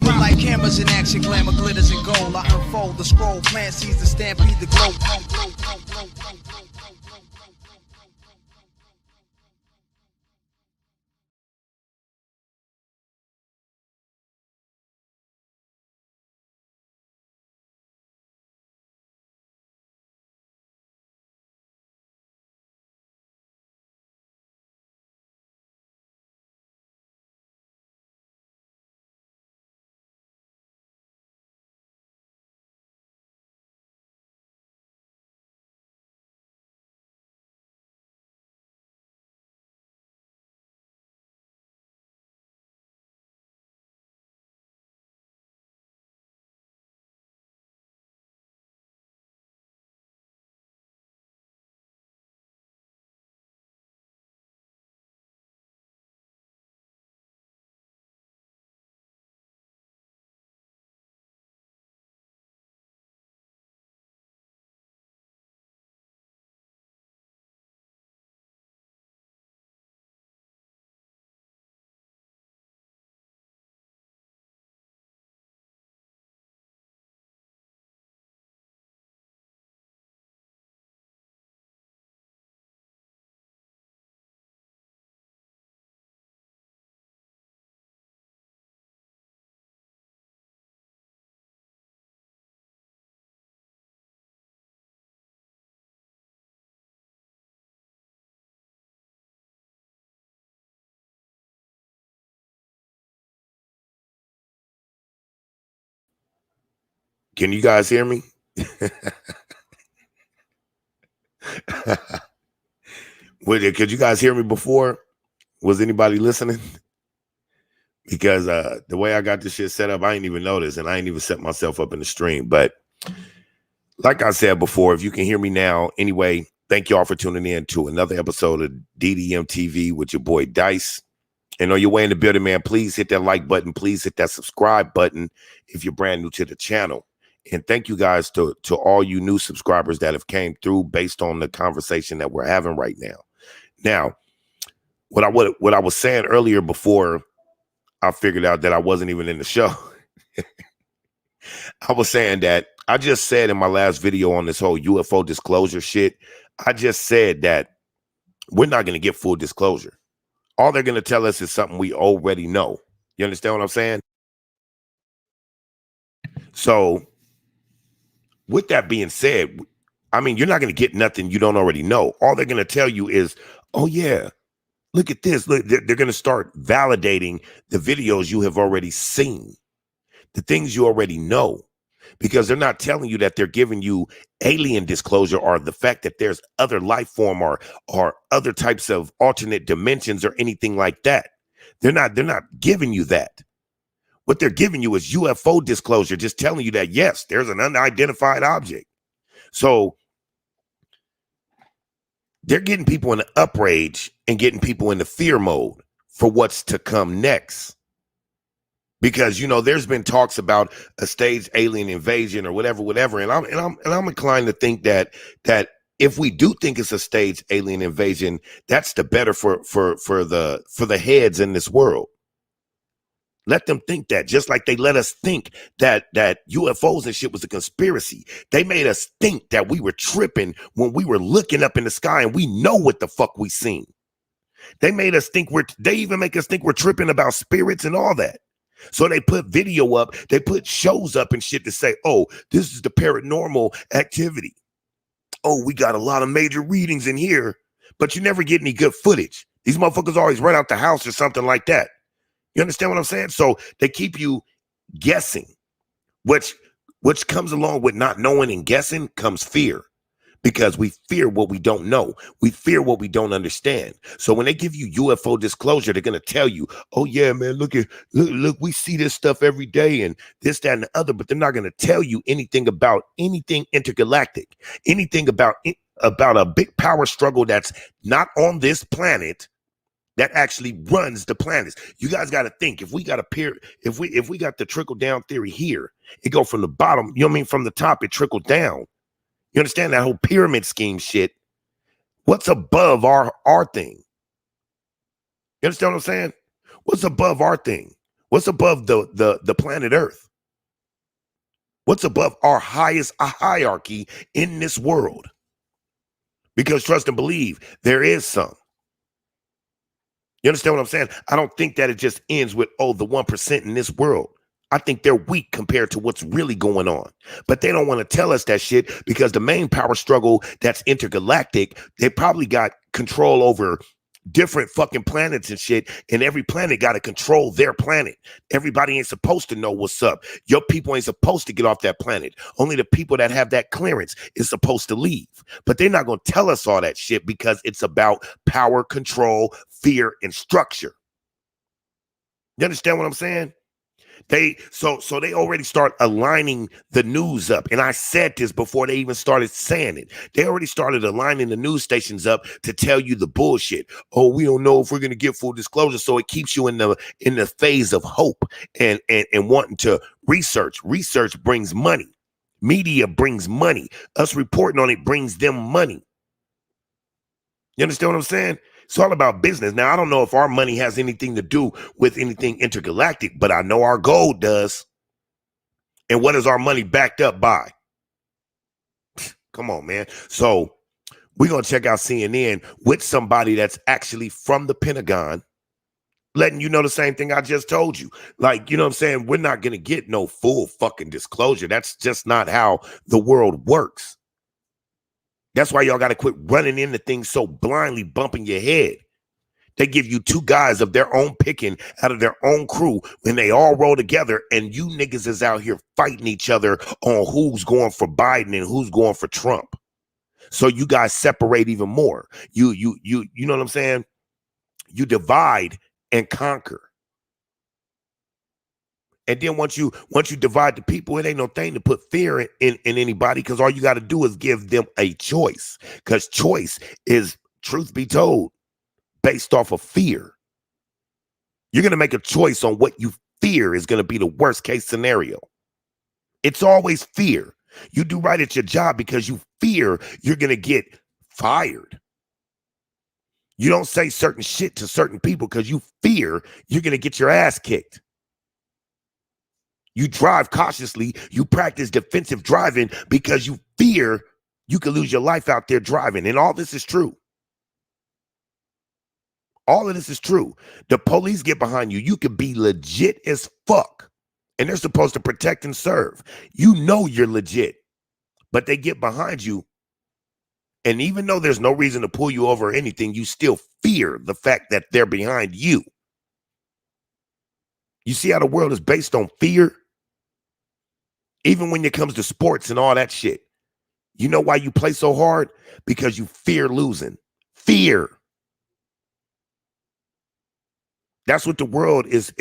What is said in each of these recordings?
But like cameras in action, glamour glitters and gold. I unfold the scroll, plan sees the stampede, the glow. Can you guys hear me? Could you guys hear me before? Was anybody listening? Because the way I got this shit set up, I ain't even noticed, and I ain't even set myself up in the stream. But like I said before, if you can hear me now, anyway, thank y'all for tuning in to another episode of DDM TV with your boy Dice. And on your way in the building, man, please hit that like button. Please hit that subscribe button if you're brand new to the channel. And thank you guys to all you new subscribers that have came through based on the conversation that we're having right now. Now, what I was saying earlier before I figured out that I wasn't even in the show, I was saying that I just said in my last video on this whole UFO disclosure shit, I just said that we're not going to get full disclosure. All they're going to tell us is something we already know. You understand what I'm saying? So with that being said, I mean, you're not going to get nothing you don't already know. All they're going to tell you is, oh, yeah, look at this. Look, they're going to start validating the videos you have already seen, the things you already know, because they're not telling you that they're giving you alien disclosure or the fact that there's other life form or other types of alternate dimensions or anything like that. They're not giving you that. What they're giving you is UFO disclosure, just telling you that, yes, there's an unidentified object. So they're getting people in the uprage and getting people in the fear mode for what's to come next. Because, you know, there's been talks about a staged alien invasion or whatever. And I'm inclined to think that if we do think it's a staged alien invasion, that's the better for the heads in this world. Let them think that, just like they let us think that UFOs and shit was a conspiracy. They made us think that we were tripping when we were looking up in the sky and we know what the fuck we seen. They made us think they even make us think we're tripping about spirits and all that. So they put video up, they put shows up and shit to say, oh, this is the paranormal activity. Oh, we got a lot of major readings in here, but you never get any good footage. These motherfuckers always run out the house or something like that. You understand what I'm saying? So they keep you guessing, which comes along with not knowing and guessing comes fear, because we fear what we don't know. We fear what we don't understand. So when they give you UFO disclosure, they're going to tell you, oh yeah, man, look, we see this stuff every day and this, that, and the other, but they're not going to tell you anything about anything intergalactic, anything about a big power struggle that's not on this planet, that actually runs the planets. You guys got to think, if we got the trickle down theory here, it go from the bottom, you know what I mean? From the top, it trickled down. You understand that whole pyramid scheme shit? What's above our thing? You understand what I'm saying? What's above our thing? What's above the planet Earth? What's above our highest hierarchy in this world? Because trust and believe, there is some. You understand what I'm saying? I don't think that it just ends with, oh, the 1% in this world. I think they're weak compared to what's really going on. But they don't want to tell us that shit because the main power struggle that's intergalactic, they probably got control over different fucking planets and shit, and every planet got to control their planet. Everybody ain't supposed to know what's up. Your people ain't supposed to get off that planet. Only the people that have that clearance is supposed to leave. But they're not going to tell us all that shit because it's about power, control, fear, and structure. You understand what I'm saying? So they already start aligning the news up. And I said this before they even started saying it. They already started aligning the news stations up to tell you the bullshit. Oh, we don't know if we're going to get full disclosure. So it keeps you in the phase of hope and wanting to research. Research brings money. Media brings money. Us reporting on it brings them money. You understand what I'm saying? It's all about business. Now, I don't know if our money has anything to do with anything intergalactic, but I know our gold does. And what is our money backed up by? Come on, man. So we're going to check out CNN with somebody that's actually from the Pentagon, letting you know the same thing I just told you. Like, you know what I'm saying? We're not going to get no full fucking disclosure. That's just not how the world works. That's why y'all got to quit running into things so blindly, bumping your head. They give you two guys of their own picking out of their own crew when they all roll together, and you niggas is out here fighting each other on who's going for Biden and who's going for Trump. So you guys separate even more. You know what I'm saying? You divide and conquer. And then once you divide the people, it ain't no thing to put fear in anybody, because all you got to do is give them a choice. Because choice is, truth be told, based off of fear. You're going to make a choice on what you fear is going to be the worst case scenario. It's always fear. You do right at your job because you fear you're going to get fired. You don't say certain shit to certain people because you fear you're going to get your ass kicked. You drive cautiously. You practice defensive driving because you fear you could lose your life out there driving. And all this is true. All of this is true. The police get behind you. You could be legit as fuck. And they're supposed to protect and serve. You know you're legit. But they get behind you. And even though there's no reason to pull you over or anything, you still fear the fact that they're behind you. You see how the world is based on fear? Even when it comes to sports and all that shit. You know why you play so hard? Because you fear losing. Fear. That's what the world is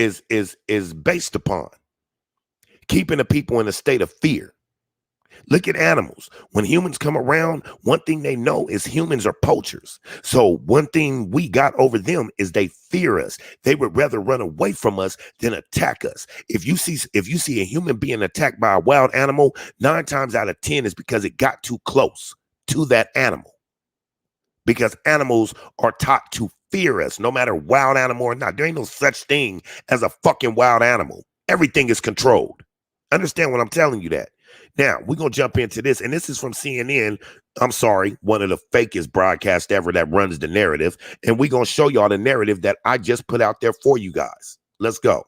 based upon. Keeping the people in a state of fear. Look at animals. When humans come around, one thing they know is humans are poachers. So one thing we got over them is they fear us. They would rather run away from us than attack us. If you see a human being attacked by a wild animal, 9 times out of 10 is because it got too close to that animal. Because animals are taught to fear us, no matter wild animal or not. There ain't no such thing as a fucking wild animal. Everything is controlled. Understand what I'm telling you that. Now, we're going to jump into this, and this is from CNN. I'm sorry, one of the fakest broadcasts ever that runs the narrative, and we're going to show y'all the narrative that I just put out there for you guys. Let's go.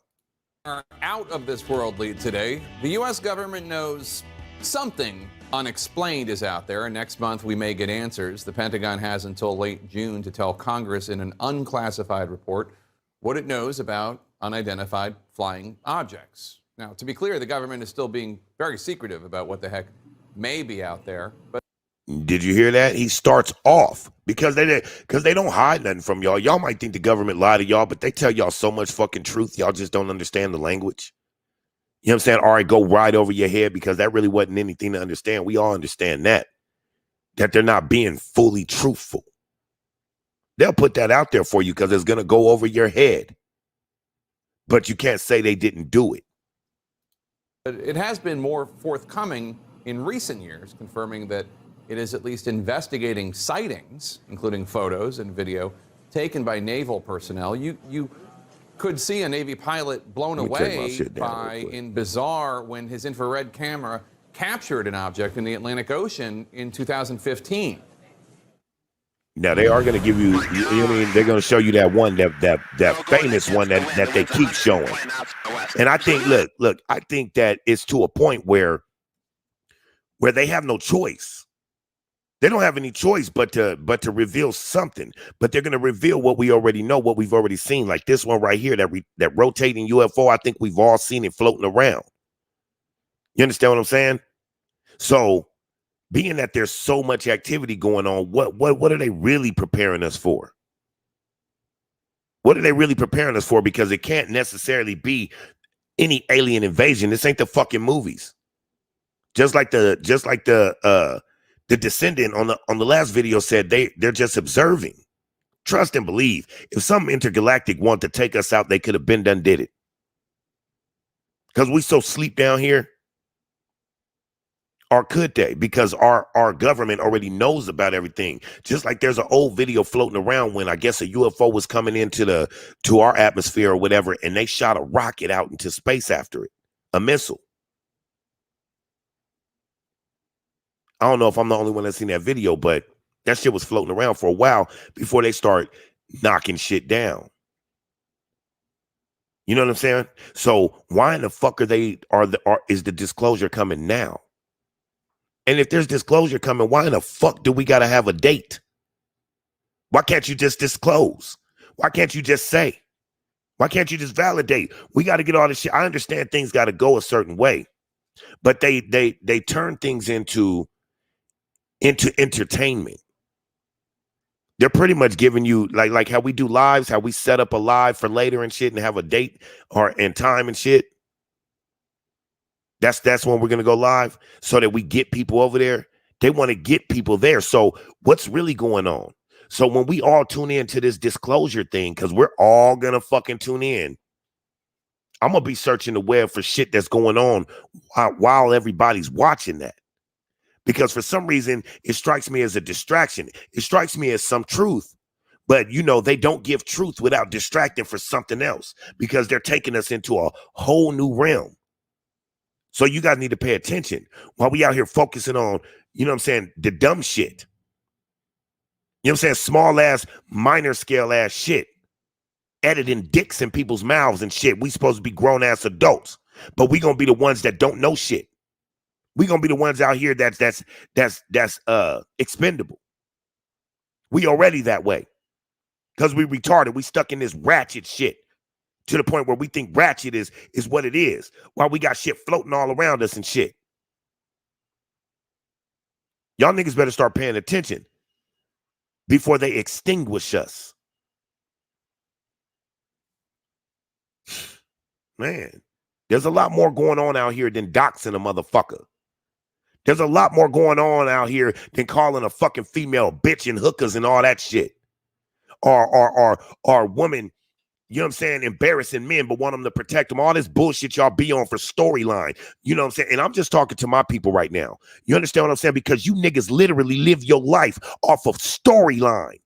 Out of this world lead today, the U.S. government knows something unexplained is out there, and next month we may get answers. The Pentagon has until late June to tell Congress in an unclassified report what it knows about unidentified flying objects. Now, to be clear, the government is still being very secretive about what the heck may be out there. But did you hear that? He starts off because they don't hide nothing from y'all. Y'all might think the government lied to y'all, but they tell y'all so much fucking truth. Y'all just don't understand the language. You know what I'm saying? All right, go right over your head because that really wasn't anything to understand. We all understand that they're not being fully truthful. They'll put that out there for you because it's going to go over your head. But you can't say they didn't do it. it has been more forthcoming in recent years, confirming that it is at least investigating sightings, including photos and video taken by naval personnel. You could see a Navy pilot blown Let me take my away shit down real by quick. in bizarre when his infrared camera captured an object in the Atlantic Ocean in 2015. Now they are going to give you know what I mean? They're going to show you that one, that famous one that they keep showing. And I think, look, I think that it's to a point where they have no choice. They don't have any choice but to reveal something. But they're going to reveal what we already know, what we've already seen. Like this one right here, that rotating UFO. I think we've all seen it floating around. You understand what I'm saying? So, being that there's so much activity going on, what are they really preparing us for? What are they really preparing us for? Because it can't necessarily be any alien invasion. This ain't the fucking movies. Just like the descendant on the last video said, they're just observing. Trust and believe. If some intergalactic want to take us out, they could have been done did it. Because we so sleep down here. Or could they? Because our government already knows about everything. Just like there's an old video floating around when I guess a UFO was coming into our atmosphere or whatever, and they shot a rocket out into space after it, a missile. I don't know if I'm the only one that's seen that video, but that shit was floating around for a while before they start knocking shit down. You know what I'm saying? So why in the fuck is the disclosure coming now? And if there's disclosure coming, why in the fuck do we got to have a date? Why can't you just disclose? Why can't you just say? Why can't you just validate? We got to get all this shit. I understand things got to go a certain way, but they turn things into entertainment. They're pretty much giving you like how we do lives, how we set up a live for later and shit and have a date and time and shit. That's when we're going to go live so that we get people over there. They want to get people there. So what's really going on? So when we all tune in to this disclosure thing, because we're all going to fucking tune in, I'm going to be searching the web for shit that's going on while everybody's watching that. Because for some reason, it strikes me as a distraction. It strikes me as some truth. But, you know, they don't give truth without distracting for something else because they're taking us into a whole new realm. So you guys need to pay attention while we out here focusing on, you know what I'm saying, the dumb shit. You know what I'm saying? Small ass, minor scale ass shit. Editing dicks in people's mouths and shit. We supposed to be grown ass adults, but we gonna be the ones that don't know shit. We gonna be the ones out here that's expendable. We already that way because we retarded. We stuck in this ratchet shit. To the point where we think ratchet is what it is, while we got shit floating all around us and shit. Y'all niggas better start paying attention before they extinguish us. Man, there's a lot more going on out here than doxing a motherfucker. There's a lot more going on out here than calling a fucking female bitch and hookers and all that shit. Or woman, you know what I'm saying, embarrassing men, but want them to protect them. All this bullshit y'all be on for storyline. You know what I'm saying? And I'm just talking to my people right now. You understand what I'm saying? Because you niggas literally live your life off of storyline.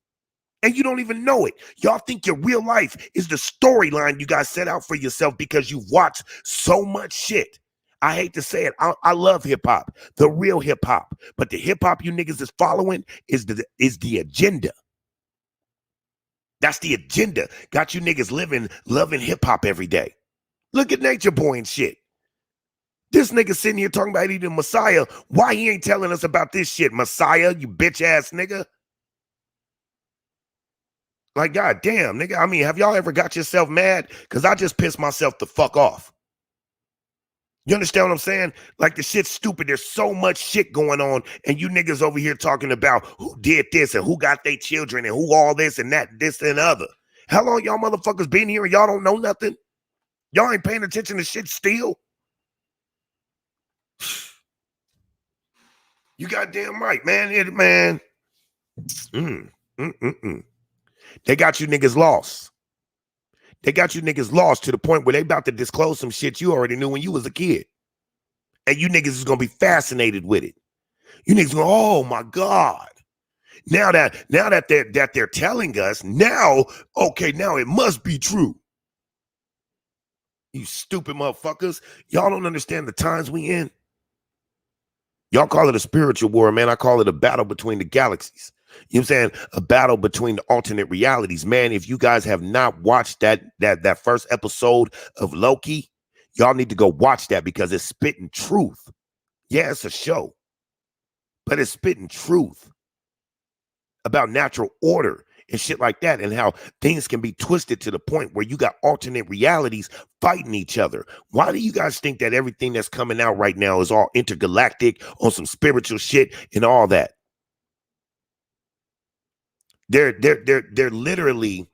And you don't even know it. Y'all think your real life is the storyline you guys set out for yourself because you've watched so much shit. I hate to say it. I love hip-hop, the real hip-hop. But the hip-hop you niggas is following is the agenda. That's the agenda. Got you niggas loving hip-hop every day. Look at Nature Boy and shit. This nigga sitting here talking about eating Messiah. Why he ain't telling us about this shit? Messiah, you bitch-ass nigga. Like, goddamn, nigga. I mean, have y'all ever got yourself mad? Because I just pissed myself the fuck off. You understand what I'm saying? Like, the shit's stupid. There's so much shit going on, and you niggas over here talking about who did this and who got their children and who all this and that, this and other. How long y'all motherfuckers been here and y'all don't know nothing? Y'all ain't paying attention to shit still? You goddamn right, man. Man. They got you niggas lost. They got you niggas lost to the point where they about to disclose some shit you already knew when you was a kid. And you niggas is going to be fascinated with it. You niggas go, oh my God. Now that they're telling us, now it must be true. You stupid motherfuckers. Y'all don't understand the times we in. Y'all call it a spiritual war, man. I call it a battle between the galaxies. You know what I'm saying? A battle between the alternate realities. Man, if you guys have not watched that first episode of Loki, y'all need to go watch that because it's spitting truth. Yeah, it's a show, but it's spitting truth about natural order and shit like that, and how things can be twisted to the point where you got alternate realities fighting each other. Why do you guys think that everything that's coming out right now is all intergalactic on some spiritual shit and all that? They're literally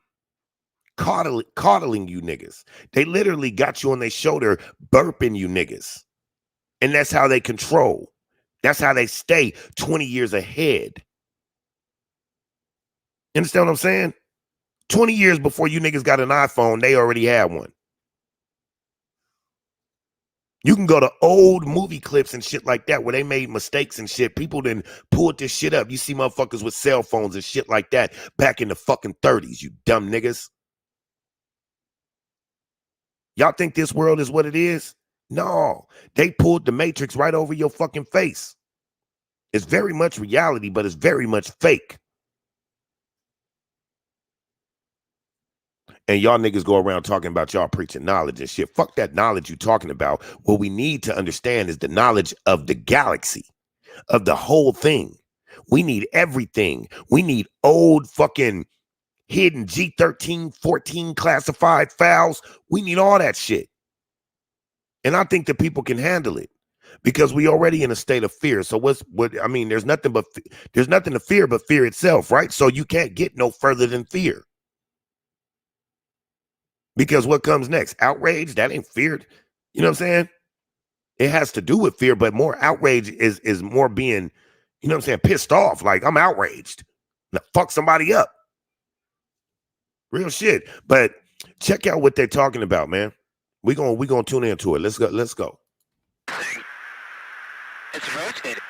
coddling you niggas. They literally got you on their shoulder, burping you niggas. And that's how they control. That's how they stay 20 years ahead. You understand what I'm saying? 20 years before you niggas got an iPhone, they already had one. You can go to old movie clips and shit like that where they made mistakes and shit. People done pulled this shit up. You see motherfuckers with cell phones and shit like that back in the fucking 30s, you dumb niggas. Y'all think this world is what it is? No, they pulled the Matrix right over your fucking face. It's very much reality, but it's very much fake. And y'all niggas go around talking about y'all preaching knowledge and shit. Fuck that knowledge you talking about. What we need to understand is the knowledge of the galaxy, of the whole thing. We need everything. We need old fucking hidden G13, 14 classified files. We need all that shit. And I think that people can handle it because we already in a state of fear. So there's nothing to fear but fear itself, right? So you can't get no further than fear. Because what comes next? Outrage? That ain't feared. You know what I'm saying? It has to do with fear, but more outrage is more being, you know what I'm saying, pissed off. Like, I'm outraged. Now, fuck somebody up. Real shit. But check out what they're talking about, man. We gonna tune into it. Let's go. It's rotated.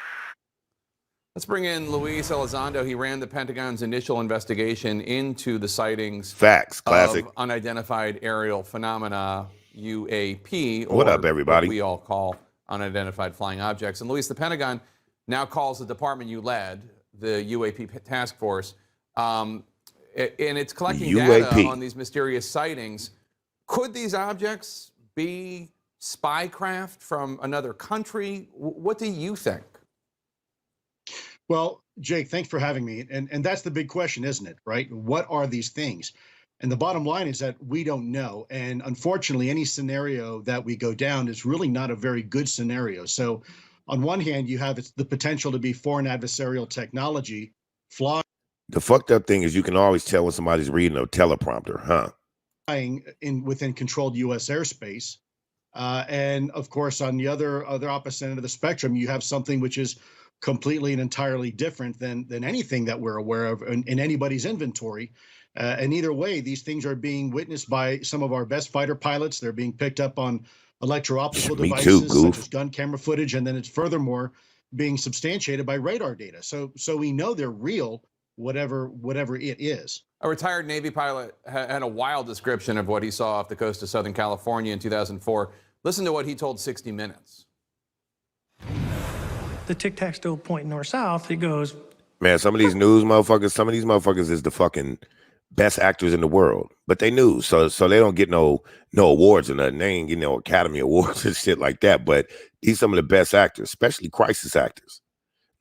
Let's bring in Luis Elizondo. He ran the Pentagon's initial investigation into the sightings Facts, classic. Of unidentified aerial phenomena, UAP, or what up, everybody? What we all call unidentified flying objects. And Luis, the Pentagon now calls the department you led, the UAP task force, and it's collecting data on these mysterious sightings. Could these objects be spycraft from another country? What do you think? Well, Jake, thanks for having me. And that's the big question, isn't it? Right? What are these things? And the bottom line is that we don't know. And unfortunately, any scenario that we go down is really not a very good scenario. So on one hand, you have the potential to be foreign adversarial technology flying. The fucked up thing is you can always tell when somebody's reading a teleprompter, huh? Within controlled U.S. airspace. And of course, on the other opposite end of the spectrum, you have something which is completely and entirely different than anything that we're aware of in anybody's inventory. And either way, these things are being witnessed by some of our best fighter pilots. They're being picked up on electro-optical devices, such as gun camera footage, and then it's furthermore being substantiated by radar data. So we know they're real, whatever it is. A retired Navy pilot had a wild description of what he saw off the coast of Southern California in 2004. Listen to what he told 60 Minutes. The tic-tac still pointing north-south. It goes. Man, some of these motherfuckers is the fucking best actors in the world, but they news, so they don't get no awards or nothing. They ain't getting no Academy Awards and shit like that. But these some of the best actors, especially crisis actors.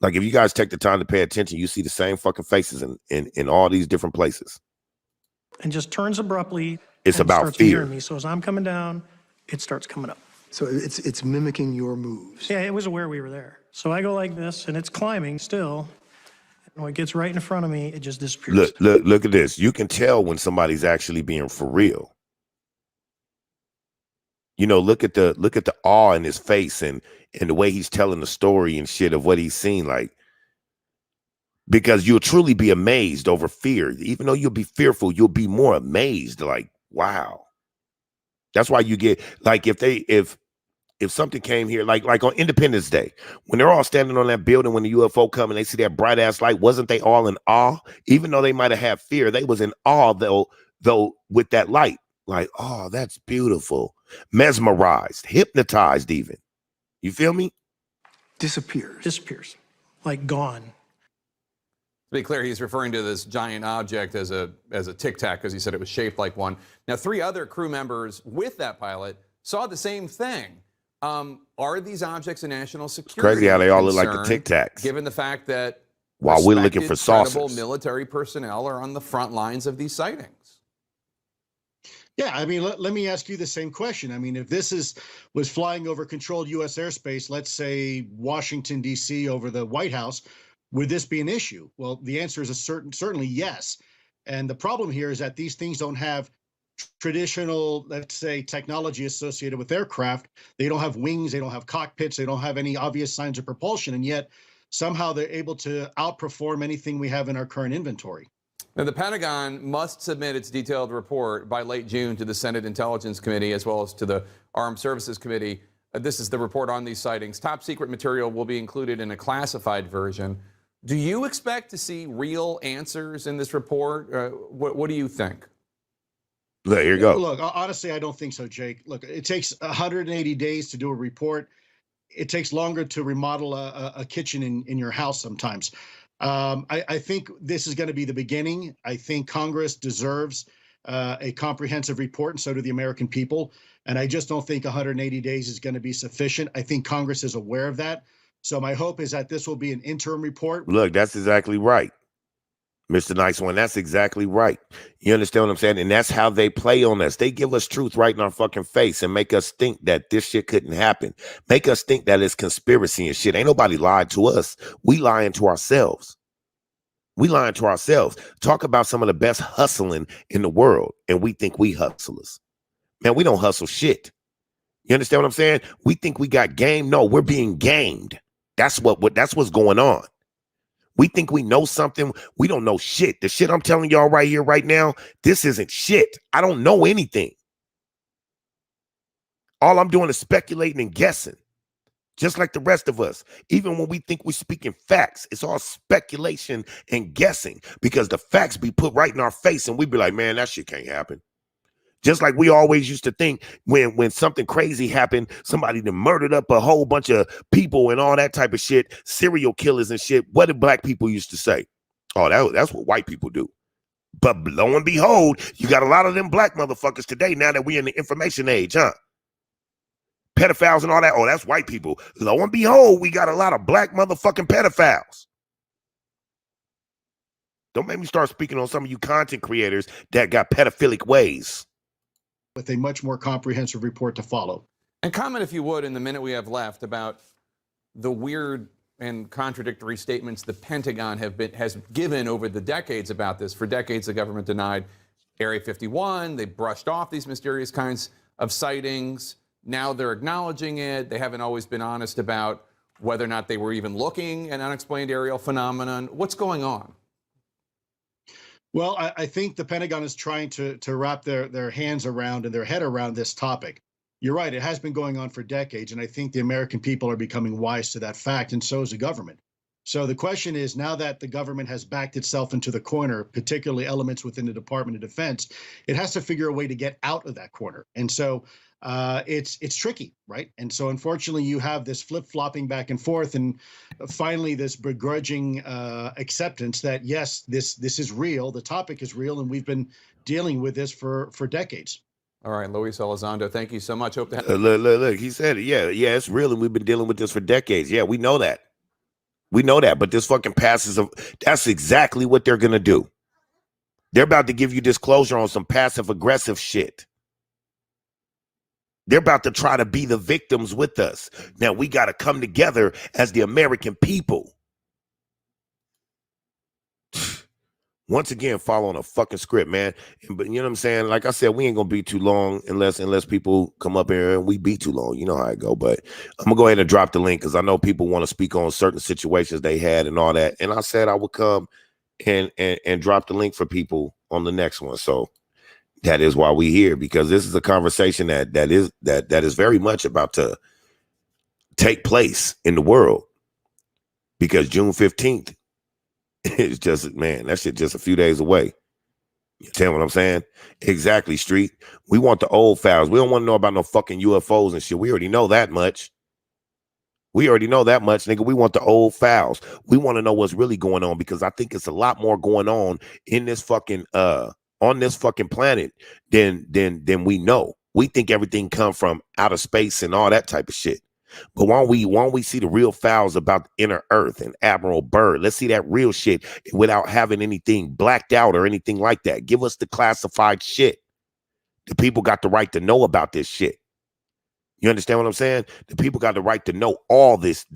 Like if you guys take the time to pay attention, you see the same fucking faces in all these different places. And just turns abruptly. It's about fear. Me. So as I'm coming down, it starts coming up. So it's mimicking your moves. Yeah, it was aware we were there. So I go like this, and it's climbing still. And when it gets right in front of me, it just disappears. Look at this. You can tell when somebody's actually being for real. You know, look at the awe in his face and the way he's telling the story and shit of what he's seen. Like, because you'll truly be amazed over fear. Even though you'll be fearful, you'll be more amazed. Like, wow. That's why you get, like, if something came here, like on Independence Day, when they're all standing on that building, when the UFO come and they see that bright ass light, wasn't they all in awe? Even though they might have had fear, they was in awe though with that light. Like, oh, that's beautiful. mesmerized, hypnotized even. You feel me? Disappears. Like gone. To be clear, he's referring to this giant object as a Tic Tac because he said it was shaped like one. Now, 3 other crew members with that pilot saw the same thing. Are these objects a national security Crazy how they all look like the concern, Tic Tacs. given the fact that While we're looking for credible saucers. military personnel are on the front lines of these sightings? Yeah, I mean, let me ask you the same question. I mean, if this was flying over controlled U.S. airspace, let's say Washington, D.C., over the White House, would this be an issue? Well, the answer is certainly yes. And the problem here is that these things don't have traditional, let's say, technology associated with aircraft. They don't have wings, they don't have cockpits, they don't have any obvious signs of propulsion, and yet somehow they're able to outperform anything we have in our current inventory. Now, the Pentagon must submit its detailed report by late June to the Senate Intelligence Committee as well as to the Armed Services Committee. This is the report on these sightings. Top secret material will be included in a classified version. Do you expect to see real answers in this report? What do you think? Look, here you go. Look, honestly, I don't think so, Jake. Look, it takes 180 days to do a report. It takes longer to remodel a kitchen in your house sometimes. I think this is going to be the beginning. I think Congress deserves a comprehensive report, and so do the American people. And I just don't think 180 days is going to be sufficient. I think Congress is aware of that. So my hope is that this will be an interim report. Look, that's exactly right. Mr. Nice One, that's exactly right. You understand what I'm saying? And that's how they play on us. They give us truth right in our fucking face and make us think that this shit couldn't happen. Make us think that it's conspiracy and shit. Ain't nobody lied to us. We lying to ourselves. We lying to ourselves. Talk about some of the best hustling in the world, and we think we hustlers. Man, we don't hustle shit. You understand what I'm saying? We think we got game. No, we're being gamed. That's what's going on. We think we know something. We don't know shit. The shit I'm telling y'all right here, right now, this isn't shit. I don't know anything. All I'm doing is speculating and guessing, just like the rest of us. Even when we think we're speaking facts, it's all speculation and guessing because the facts be put right in our face and we be like, man, that shit can't happen. Just like we always used to think when something crazy happened, somebody that murdered up a whole bunch of people and all that type of shit, serial killers and shit. What did black people used to say? Oh, that's what white people do. But lo and behold, you got a lot of them black motherfuckers today now that we're in the information age, huh? Pedophiles and all that. Oh, that's white people. Lo and behold, we got a lot of black motherfucking pedophiles. Don't make me start speaking on some of you content creators that got pedophilic ways. With a much more comprehensive report to follow. And comment, if you would, in the minute we have left about the weird and contradictory statements the Pentagon has given over the decades about this. For decades, the government denied Area 51. They brushed off these mysterious kinds of sightings. Now they're acknowledging it. They haven't always been honest about whether or not they were even looking at unexplained aerial phenomenon. What's going on? Well, I think the Pentagon is trying to wrap their hands around and their head around this topic. You're right. It has been going on for decades. And I think the American people are becoming wise to that fact. And so is the government. So the question is, now that the government has backed itself into the corner, particularly elements within the Department of Defense, it has to figure a way to get out of that corner. And so it's tricky, right? And so unfortunately, you have this flip-flopping back and forth, and finally this begrudging acceptance that yes, this is real, the topic is real, and we've been dealing with this for decades. All right, Luis Elizondo, thank you so much. Hope that look, he said it. Yeah, it's real, and we've been dealing with this for decades. Yeah, we know that. We know that, but this fucking that's exactly what they're gonna do. They're about to give you disclosure on some passive-aggressive shit. They're about to try to be the victims with us. Now, we got to come together as the American people. Once again, following a fucking script, man. But you know what I'm saying? Like I said, we ain't going to be too long unless people come up here and we be too long. You know how I go. But I'm going to go ahead and drop the link because I know people want to speak on certain situations they had and all that. And I said I would come and drop the link for people on the next one. So that is why we here, because this is a conversation that is very much about to take place in the world. Because June 15th is just, man, that shit just a few days away. You understand what I'm saying? Exactly, Street. We want the old files. We don't want to know about no fucking UFOs and shit. We already know that much. We already know that much, nigga. We want the old files. We want to know what's really going on, because I think it's a lot more going on in this fucking on this fucking planet than we know. We think everything come from outer space and all that type of shit. But why don't we see the real files about inner Earth and Admiral Byrd? Let's see that real shit without having anything blacked out or anything like that. Give us the classified shit. The people got the right to know about this shit. You understand what I'm saying? The people got the right to know all this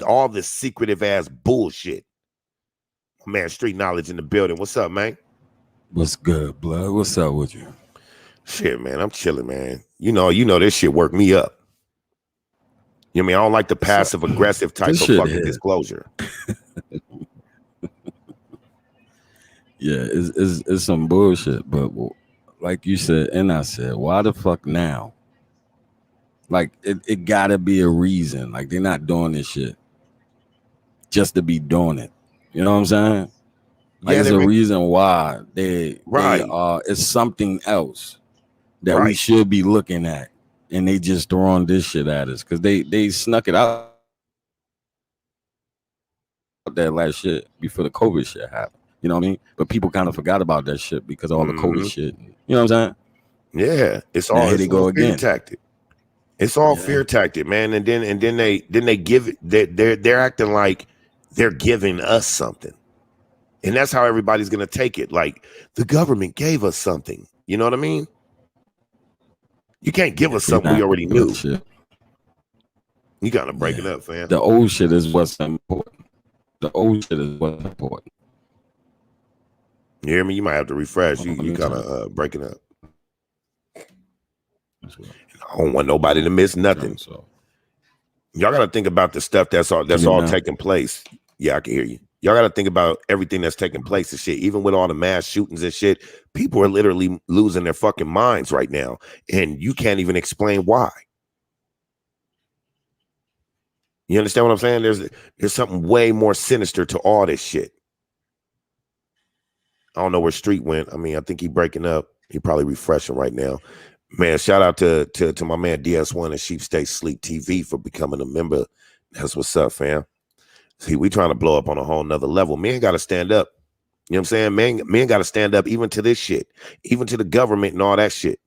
secretive ass bullshit. Man, Street Knowledge in the building. What's up, man? What's good, blood? What's up with you? Shit, man, I'm chilling, man. You know this shit worked me up. You know what I mean? I don't like the passive aggressive type of fucking disclosure. Yeah, it's some bullshit, but like you said, and I said, why the fuck now? Like it gotta be a reason. Like they're not doing this shit just to be doing it. You know what I'm saying? Like there's a reason why they are. It's something else that we should be looking at, and they just throwing this shit at us because they snuck it out that last shit before the COVID shit happened. You know what I mean? But people kind of forgot about that shit because of all the COVID shit. You know what I'm saying? Yeah, it's all here they go again. Tactic. It's all fear tactic, man. And then they give it. They're acting like they're giving us something, and that's how everybody's gonna take it. Like the government gave us something. You know what I mean? You can't give us something we already knew. Shit. You gotta break it up, fam. The old shit is what's important. The old shit is what's important. You hear me? You might have to refresh. You kind of breaking up. I don't want nobody to miss nothing. Y'all got to think about the stuff that's all taking place. Yeah, I can hear you. Y'all got to think about everything that's taking place and shit. Even with all the mass shootings and shit, people are literally losing their fucking minds right now, and you can't even explain why. You understand what I'm saying? There's something way more sinister to all this shit. I don't know where Street went. I mean, I think he breaking up. He probably refreshing right now. Man, shout out to my man DS1 and Sheep State Sleep TV for becoming a member. That's what's up, fam. See, we trying to blow up on a whole nother level. Man got to stand up. You know what I'm saying? Man got to stand up even to this shit, even to the government and all that shit.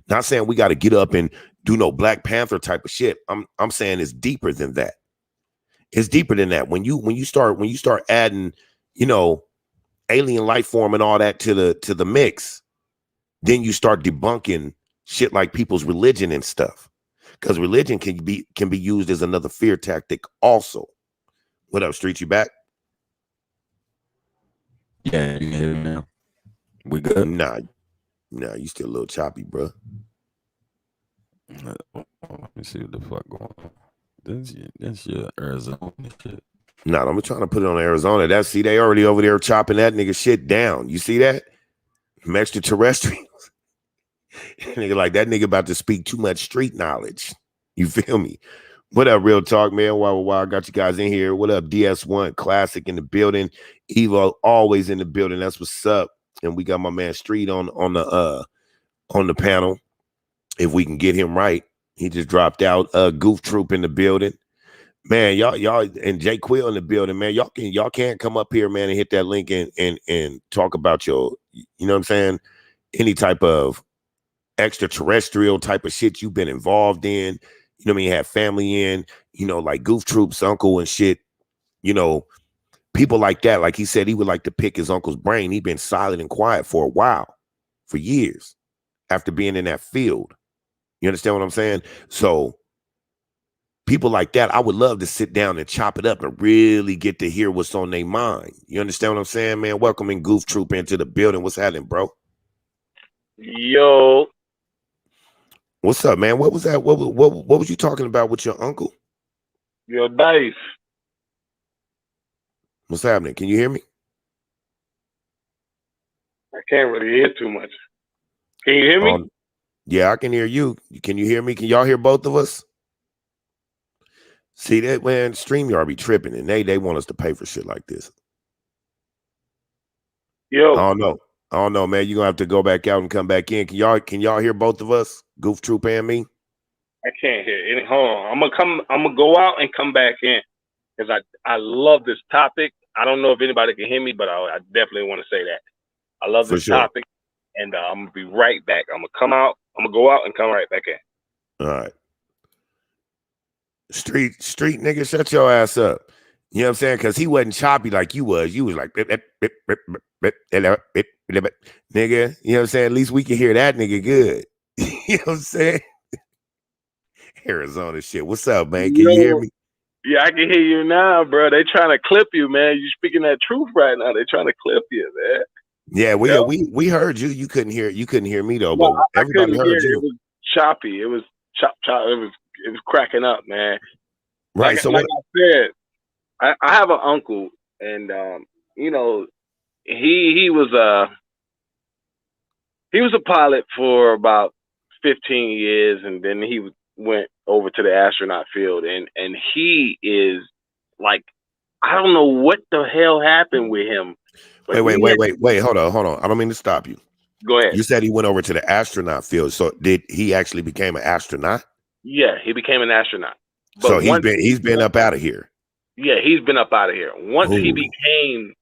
Not saying we got to get up and do no Black Panther type of shit. I'm saying it's deeper than that. It's deeper than that. When you start adding, alien life form and all that to the mix, then you start debunking shit like people's religion and stuff, because religion can be used as another fear tactic also. What up, Street? You back? Yeah, you hear me now? We good? Nah, you still a little choppy, bro. Let me see what the fuck going on. That's your Arizona shit. Nah, I'm trying to put it on Arizona. They already over there chopping that nigga shit down. You see that? Some extraterrestrials. Nigga, like that nigga about to speak too much street knowledge. You feel me? What up, Real Talk, man? Wow, I got you guys in here. What up, DS1 Classic in the building. Evo always in the building. That's what's up. And we got my man Street on the panel. If we can get him right. He just dropped out. Goof Troop in the building. Man, y'all and Jay Quill in the building, man. Y'all can't come up here, man, and hit that link and talk about your, you know what I'm saying? Any type of extraterrestrial type of shit you've been involved in. You know what I mean? Have family in, like Goof Troop's uncle and shit. People like that. Like he said, he would like to pick his uncle's brain. He'd been silent and quiet for a while, for years, after being in that field. You understand what I'm saying? So people like that, I would love to sit down and chop it up and really get to hear what's on their mind. You understand what I'm saying, man? Welcoming Goof Troop into the building. What's happening, bro? Yo. What's up, man? What was that? What was you talking about with your uncle? Yo, Dice. What's happening? Can you hear me? I can't really hear too much. Can you hear me? Yeah, I can hear you. Can you hear me? Can y'all hear both of us? See that, man? StreamYard be tripping, and they want us to pay for shit like this. Yo. I don't know. I don't know, man. You're gonna have to go back out and come back in. Can y'all hear both of us? Goof Troop and me? I can't hear any. Hold on. I'm gonna go out and come back in because I love this topic. I don't know if anybody can hear me, but I definitely want to say that. I love For this sure. topic, and I'm gonna be right back. I'm gonna go out and come right back in. All right. Street nigga, shut your ass up. You know what I'm saying? Because he wasn't choppy like you was. You was like, nigga. You know what I'm saying? At least we can hear that nigga good. You know what I'm saying? Arizona shit. What's up, man? Can you hear me? Yeah, I can hear you now, bro. They trying to clip you, man. You speaking that truth right now. They trying to clip you, man. Yeah, we heard you. You couldn't hear me though, No, but everybody heard you. It was choppy. It was chop. It was cracking up, man. Right. Like I said, I have an uncle, and you know, he was a pilot for about 15 years, and then he went over to the astronaut field, and he is like, I don't know what the hell happened with him. Wait, hold on. I don't mean to stop you. Go ahead. You said he went over to the astronaut field. So did he actually became an astronaut? Yeah, he became an astronaut. But so he's been up out of here. Yeah, he's been up out of here. Once he became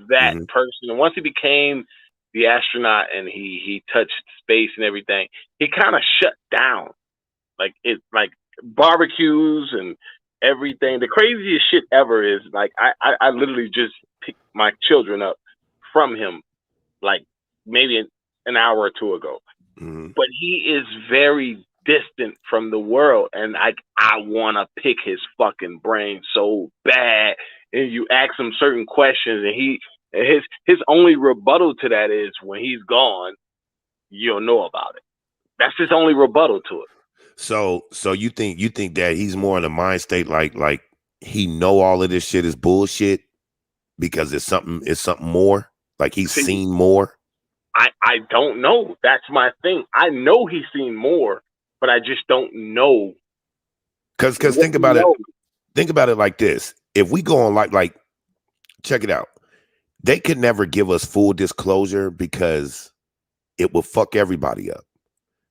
that person, and once he became the astronaut and he touched space and everything, he kind of shut down. Like barbecues and everything. The craziest shit ever is like I literally just picked my children up from him like maybe an hour or two ago. But he is very distant from the world, and I want to pick his fucking brain so bad. And you ask him certain questions, and his only rebuttal to that is when he's gone, you'll know about it. That's his only rebuttal to it. So you think that he's more in a mind state like he know all of this shit is bullshit because it's something more, like he's seen more? I don't know. That's my thing. I know he's seen more, but I just don't know. Because think about it. Think about it like this. If we go on like check it out. They could never give us full disclosure because it will fuck everybody up.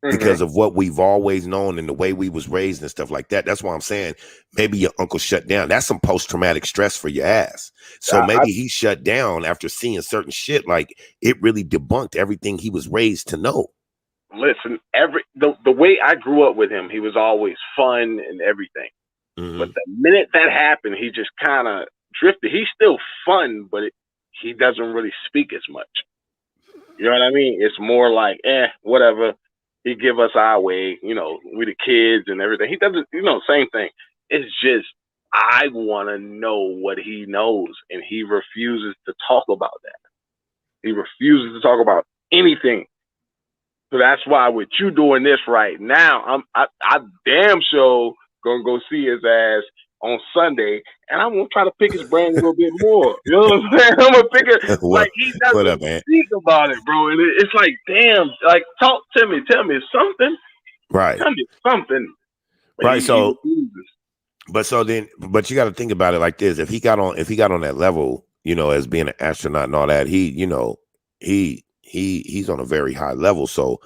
Because of what we've always known and the way we was raised and stuff like that. That's why I'm saying maybe your uncle shut down. That's some post-traumatic stress for your ass. So maybe he shut down after seeing certain shit. Like it really debunked everything he was raised to know. Listen, the way I grew up with him, he was always fun and everything. But the minute that happened, he just kind of drifted. He's still fun, but he doesn't really speak as much. You know what I mean? It's more like, whatever. He give us our way, we the kids and everything. He doesn't, same thing. It's just, I want to know what he knows, and he refuses to talk about that. He refuses to talk about anything. So that's why with you doing this right now, I damn sure gonna go see his ass on Sunday, and I'm gonna try to pick his brain a little bit more. You know what I'm saying? I'm gonna pick it like he doesn't speak about it, bro. And it's like, damn, like talk to me, tell me something, right? Tell me something, but right? But you got to think about it like this: if he got on that level, as being an astronaut and all that, he's on a very high level. So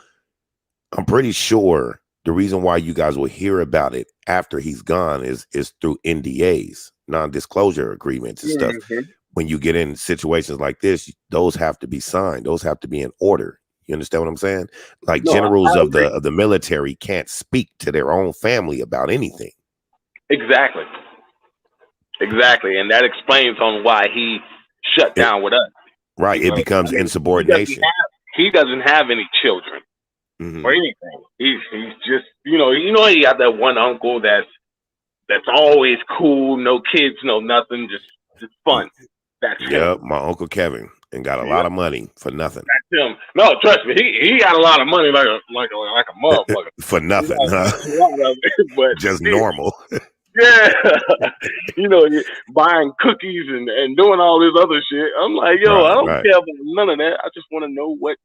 I'm pretty sure the reason why you guys will hear about it after he's gone is through NDAs, non-disclosure agreements and stuff. When you get in situations like this, those have to be signed. Those have to be in order. You understand what I'm saying? Like generals of the military can't speak to their own family about anything. Exactly. And that explains on why he shut down with us. Right. It becomes insubordination. He doesn't have any children. Or anything. He's just he got that one uncle that's always cool, no kids, no nothing, just fun. That's him. My Uncle Kevin, and got a lot of money for nothing. That's him. No, trust me, he got a lot of money like a motherfucker. For nothing, huh? But just normal. Yeah, buying cookies and doing all this other shit. I'm like, yo, I don't care about none of that. I just want to know what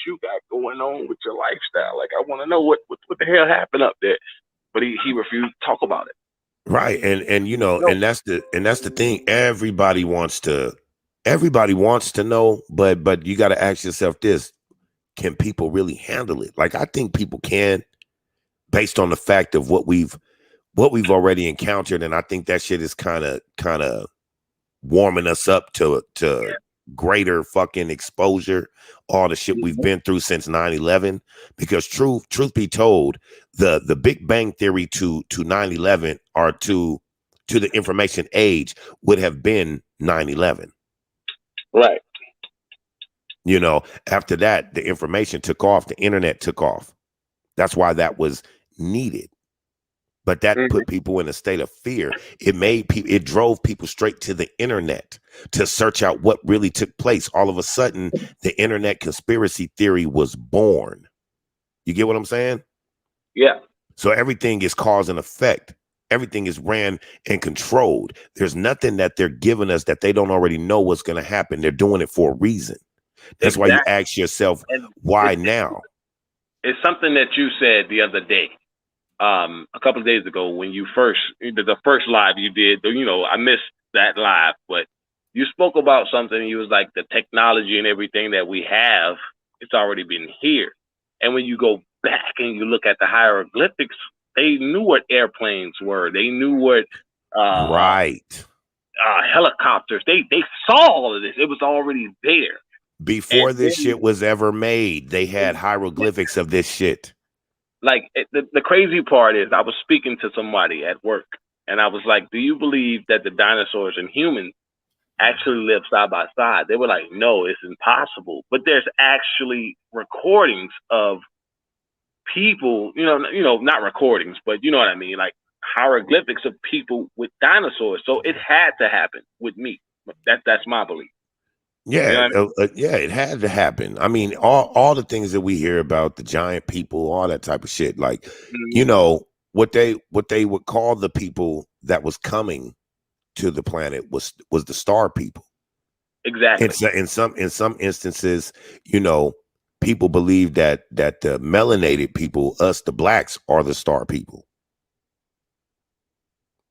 you got going on with your lifestyle. Like, I want to know what the hell happened up there. But he refused to talk about it. Right, and that's the thing. Everybody wants to Everybody wants to know, but you got to ask yourself this: can people really handle it? Like, I think people can, based on the fact of what we've already encountered, and I think that shit is kind of warming us up to greater fucking exposure, all the shit we've been through since 9/11. Because truth be told, the Big Bang Theory to 9/11, or to the information age, would have been 9/11. Right. You know, after that, the information took off, the internet took off. That's why that was needed. But that put people in a state of fear. It drove people straight to the internet to search out what really took place. All of a sudden, the internet conspiracy theory was born. You get what I'm saying? Yeah. So everything is cause and effect. Everything is ran and controlled. There's nothing that they're giving us that they don't already know what's going to happen. They're doing it for a reason. That's why you ask yourself, why now? It's something that you said the other day, a couple of days ago, when you the first live you did. You know, I missed that live, but you spoke about something. You was like, the technology and everything that we have, it's already been here. And when you go back and you look at the hieroglyphics, they knew what airplanes were. They knew what helicopters. They saw all of this. It was already there. Before this shit was ever made, they had hieroglyphics of this shit. Like, the crazy part is, I was speaking to somebody at work, and I was like, do you believe that the dinosaurs and humans actually live side by side? They were like, no, it's impossible. But there's actually recordings of people, you know, not recordings, but you know what I mean, like hieroglyphics of people with dinosaurs. So it had to happen with me. That's my belief. Yeah, You know yeah, it had to happen. I mean, all the things that we hear about, the giant people, all that type of shit. Like, you know, what they would call the people that was coming to the planet was the star people. Exactly. In some instances, you know, people believe that the melanated people, us the blacks, are the star people.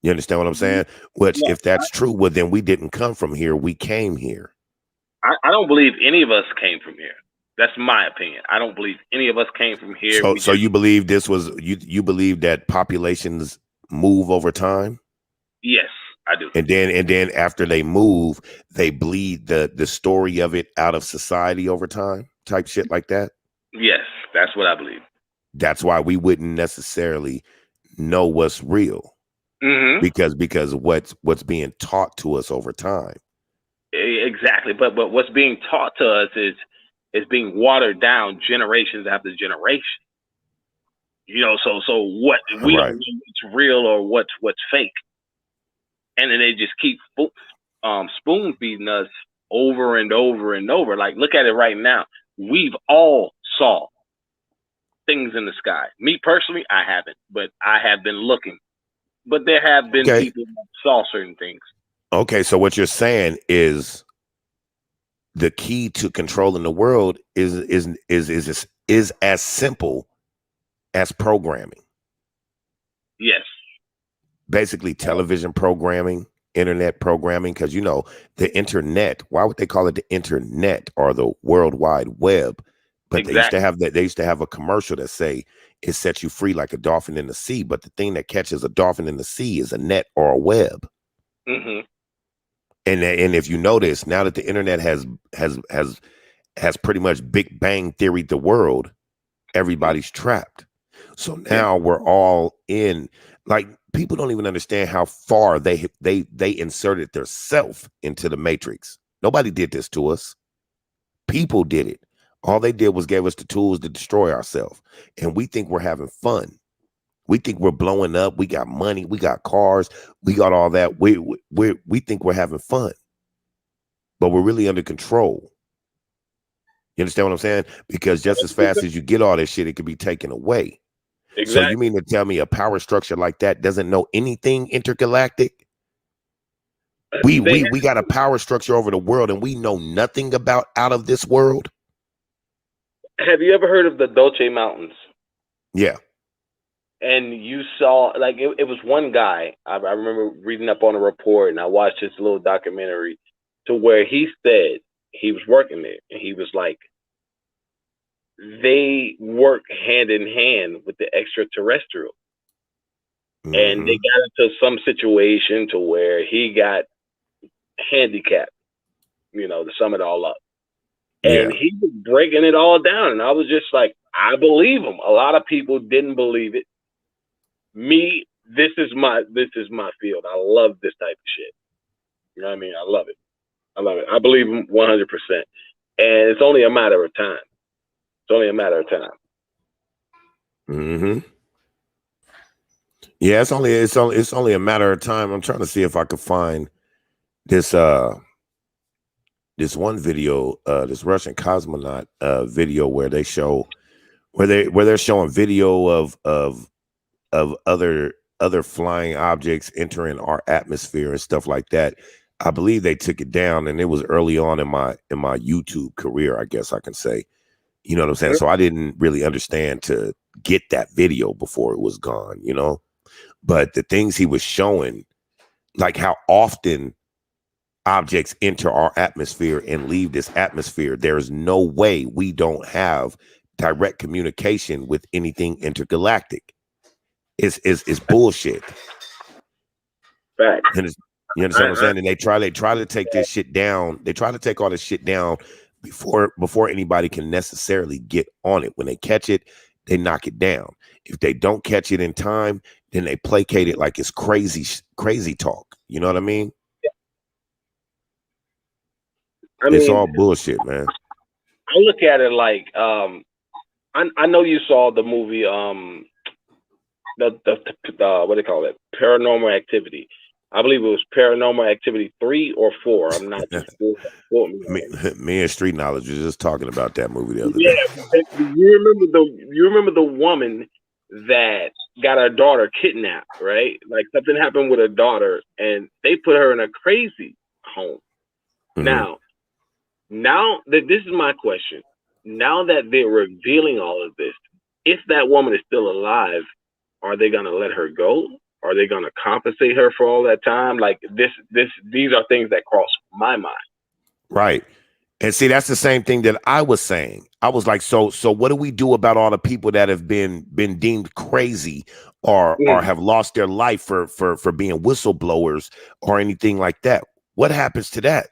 You understand what I'm saying? Which, if that's true, well, then we didn't come from here. We came here. I don't believe any of us came from here. That's my opinion. I don't believe any of us came from here. So you believe this was you believe that populations move over time? Yes, I do. And then after they move, they bleed the story of it out of society over time, type shit like that? Yes, that's what I believe. That's why we wouldn't necessarily know what's real. Because what's being taught to us over time. Exactly. But what's being taught to us is being watered down generations after generation. You know, so what we don't know what's real or what's fake. And then they just keep spoon feeding us over and over and over. Like, look at it right now. We've all saw things in the sky. Me personally, I haven't, but I have been looking. But there have been people who saw certain things. Okay, so what you're saying is the key to controlling the world is as simple as programming. Yes. Basically, television programming, internet programming, because you know the internet. Why would they call it the internet or the World Wide Web? But they used to have that. They used to have a commercial that say it sets you free like a dolphin in the sea. But the thing that catches a dolphin in the sea is a net or a web. And if you notice, now that the internet has pretty much Big Bang theoried the world, everybody's trapped. So now we're all in. Like, people don't even understand how far they inserted their self into the matrix. Nobody did this to us. People did it. All they did was gave us the tools to destroy ourselves. And we think we're having fun. We think we're blowing up. We got money. We got cars. We got all that. We think we're having fun. But we're really under control. You understand what I'm saying? Because just as fast as you get all this shit, it can be taken away. Exactly. So you mean to tell me a power structure like that doesn't know anything intergalactic? We got a power structure over the world and we know nothing about out of this world? Have you ever heard of the Dolce Mountains? Yeah. And you saw, like, it was one guy. I remember reading up on a report, and I watched this little documentary to where he said he was working there, and he was like, they work hand in hand with the extraterrestrial. And they got into some situation to where he got handicapped, you know, to sum it all up. And he was breaking it all down. And I was just like, I believe him. A lot of people didn't believe it. Me, this is my field. I love this type of shit. You know what I mean? I love it. I love it. I believe him 100%. And it's only a matter of time. It's only a matter of time. Yeah, it's only a matter of time. I'm trying to see if I could find this this one video, this Russian cosmonaut video where they show where they're showing video of other flying objects entering our atmosphere and stuff like that. I believe they took it down, and it was early on in my YouTube career, I guess I can say. You know what I'm saying? So I didn't really understand to get that video before it was gone, you know? But the things he was showing, like how often objects enter our atmosphere and leave this atmosphere, there's no way we don't have direct communication with anything intergalactic. It's bullshit. Right. You understand what I'm saying? And they try to take this shit down. They try to take all this shit down before anybody can necessarily get on it. When they catch it, they knock it down. If they don't catch it in time, then they placate it like it's crazy talk. You know what I mean? It's all bullshit, man. I look at it like I know you saw the movie the what do they call it? Paranormal Activity. I believe it was Paranormal Activity 3 or 4. I'm not too sure. Me and Street Knowledge was just talking about that movie the other day. Yeah, you remember the woman that got her daughter kidnapped, right? Like something happened with her daughter, and they put her in a crazy home. Now that this is my question. Now that they're revealing all of this, if that woman is still alive, are they gonna let her go? Are they going to compensate her for all that time? Like these are things that cross my mind. Right. And see, that's the same thing that I was saying. I was like, so what do we do about all the people that have been deemed crazy or have lost their life for being whistleblowers or anything like that? What happens to that?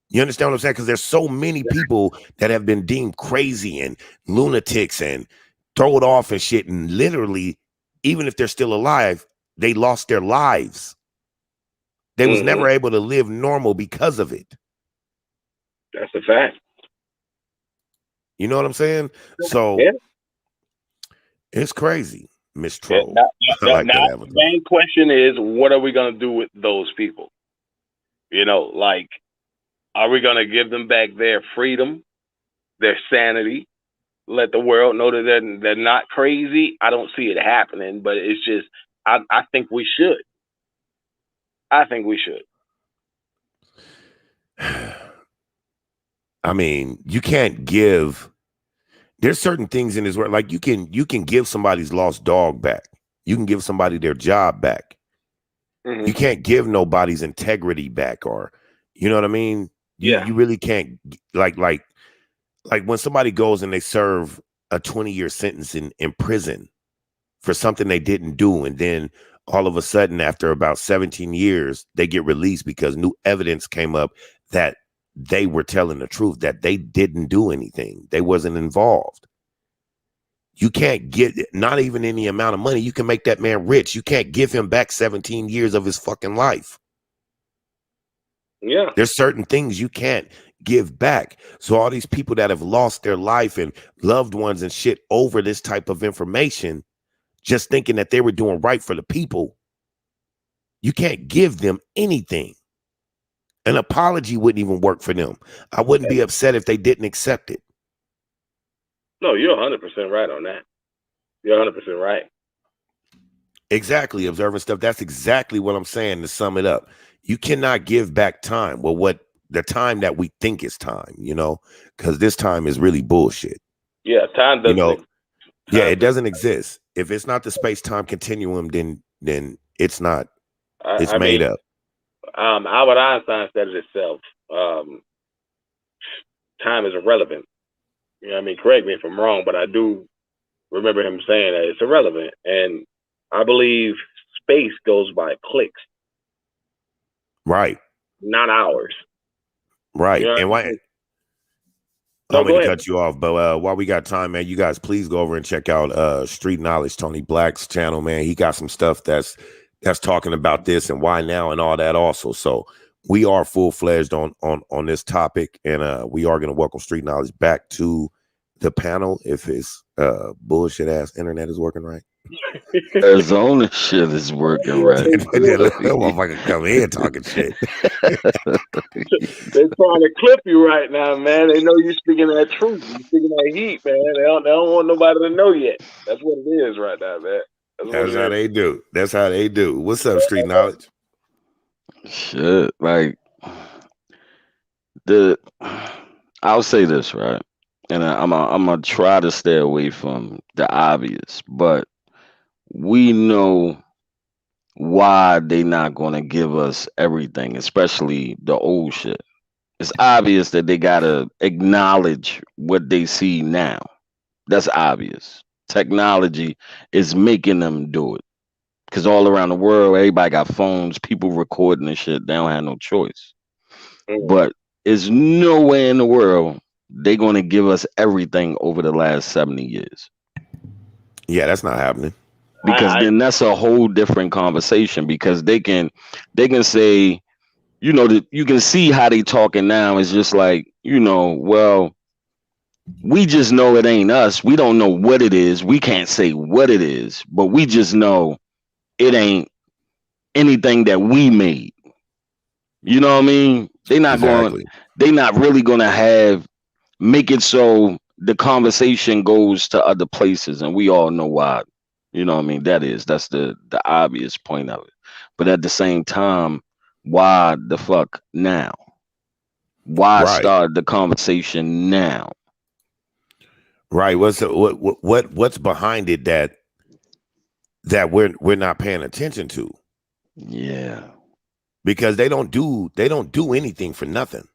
You understand what I'm saying? Because there's so many people that have been deemed crazy and lunatics and throw it off and shit, and literally, even if they're still alive, they lost their lives. They was never able to live normal because of it. That's a fact. You know what I'm saying? So it's crazy, Miss Troll. Now, the main question is, what are we going to do with those people? You know, like, are we going to give them back their freedom, their sanity? Let the world know that they're not crazy? I don't see it happening, but it's just, I think we should. I think we should. I mean, you can't give. There's certain things in this world, like you can give somebody's lost dog back. You can give somebody their job back. You can't give nobody's integrity back, or you know what I mean? You really can't. Like when somebody goes and they serve a 20-year sentence in prison for something they didn't do, and then all of a sudden, after about 17 years, they get released because new evidence came up that they were telling the truth, that they didn't do anything. They wasn't involved. You can't get, not even any amount of money. You can make that man rich. You can't give him back 17 years of his fucking life. Yeah. There's certain things you can't give back. So all these people that have lost their life and loved ones and shit over this type of information, just thinking that they were doing right for the people, you can't give them anything. An apology wouldn't even work for them. I wouldn't be upset if they didn't accept it. No, you're 100% right on that. You're 100% right. Exactly. Observing stuff. That's exactly what I'm saying, to sum it up. You cannot give back time. Well, what the time that we think is time, you know, because this time is really bullshit. Yeah, time doesn't. You know, it doesn't exist. If it's not the space-time continuum, then it's not. It's made up. Albert Einstein said it himself. Time is irrelevant. You know what I mean? Correct me if I'm wrong, but I do remember him saying that it's irrelevant. And I believe space goes by clicks. Right. Not hours. Right. You know and why? No, I don't mean go to ahead. cut you off, but while we got time, man, you guys please go over and check out Street Knowledge, Tony Black's channel, man. He got some stuff that's talking about this and why now and all that also. So we are full-fledged on this topic, and we are going to welcome Street Knowledge back to the panel if his bullshit ass internet is working right. Arizona shit is working right. That motherfucker come in talking shit. They're trying to clip you right now, man. They know you're speaking that truth. You're speaking that heat, man. They don't want nobody to know yet. That's what it is right now, man. That's how they do. That's how they do. What's up, Street Knowledge? Shit, like I'll say this, right? And I'm gonna try to stay away from the obvious, but we know why they not gonna give us everything, especially the old shit. It's obvious that they gotta acknowledge what they see now. That's obvious. Technology is making them do it. Because all around the world, everybody got phones, people recording and shit. They don't have no choice. But there's nowhere in the world they're going to give us everything over the last 70 years. Yeah, that's not happening. Because then that's a whole different conversation. Because they can say, you know, that you can see how they talking now. It's just like, you know, well, we just know it ain't us. We don't know what it is. We can't say what it is, but we just know it ain't anything that we made. You know what I mean? They're not Exactly. they're not really gonna make it so the conversation goes to other places, and we all know why. You know what I mean? That's the obvious point of it. But at the same time, why the fuck now? Why start the conversation now? Right. What's behind it that we're not paying attention to? Yeah. Because they don't do anything for nothing.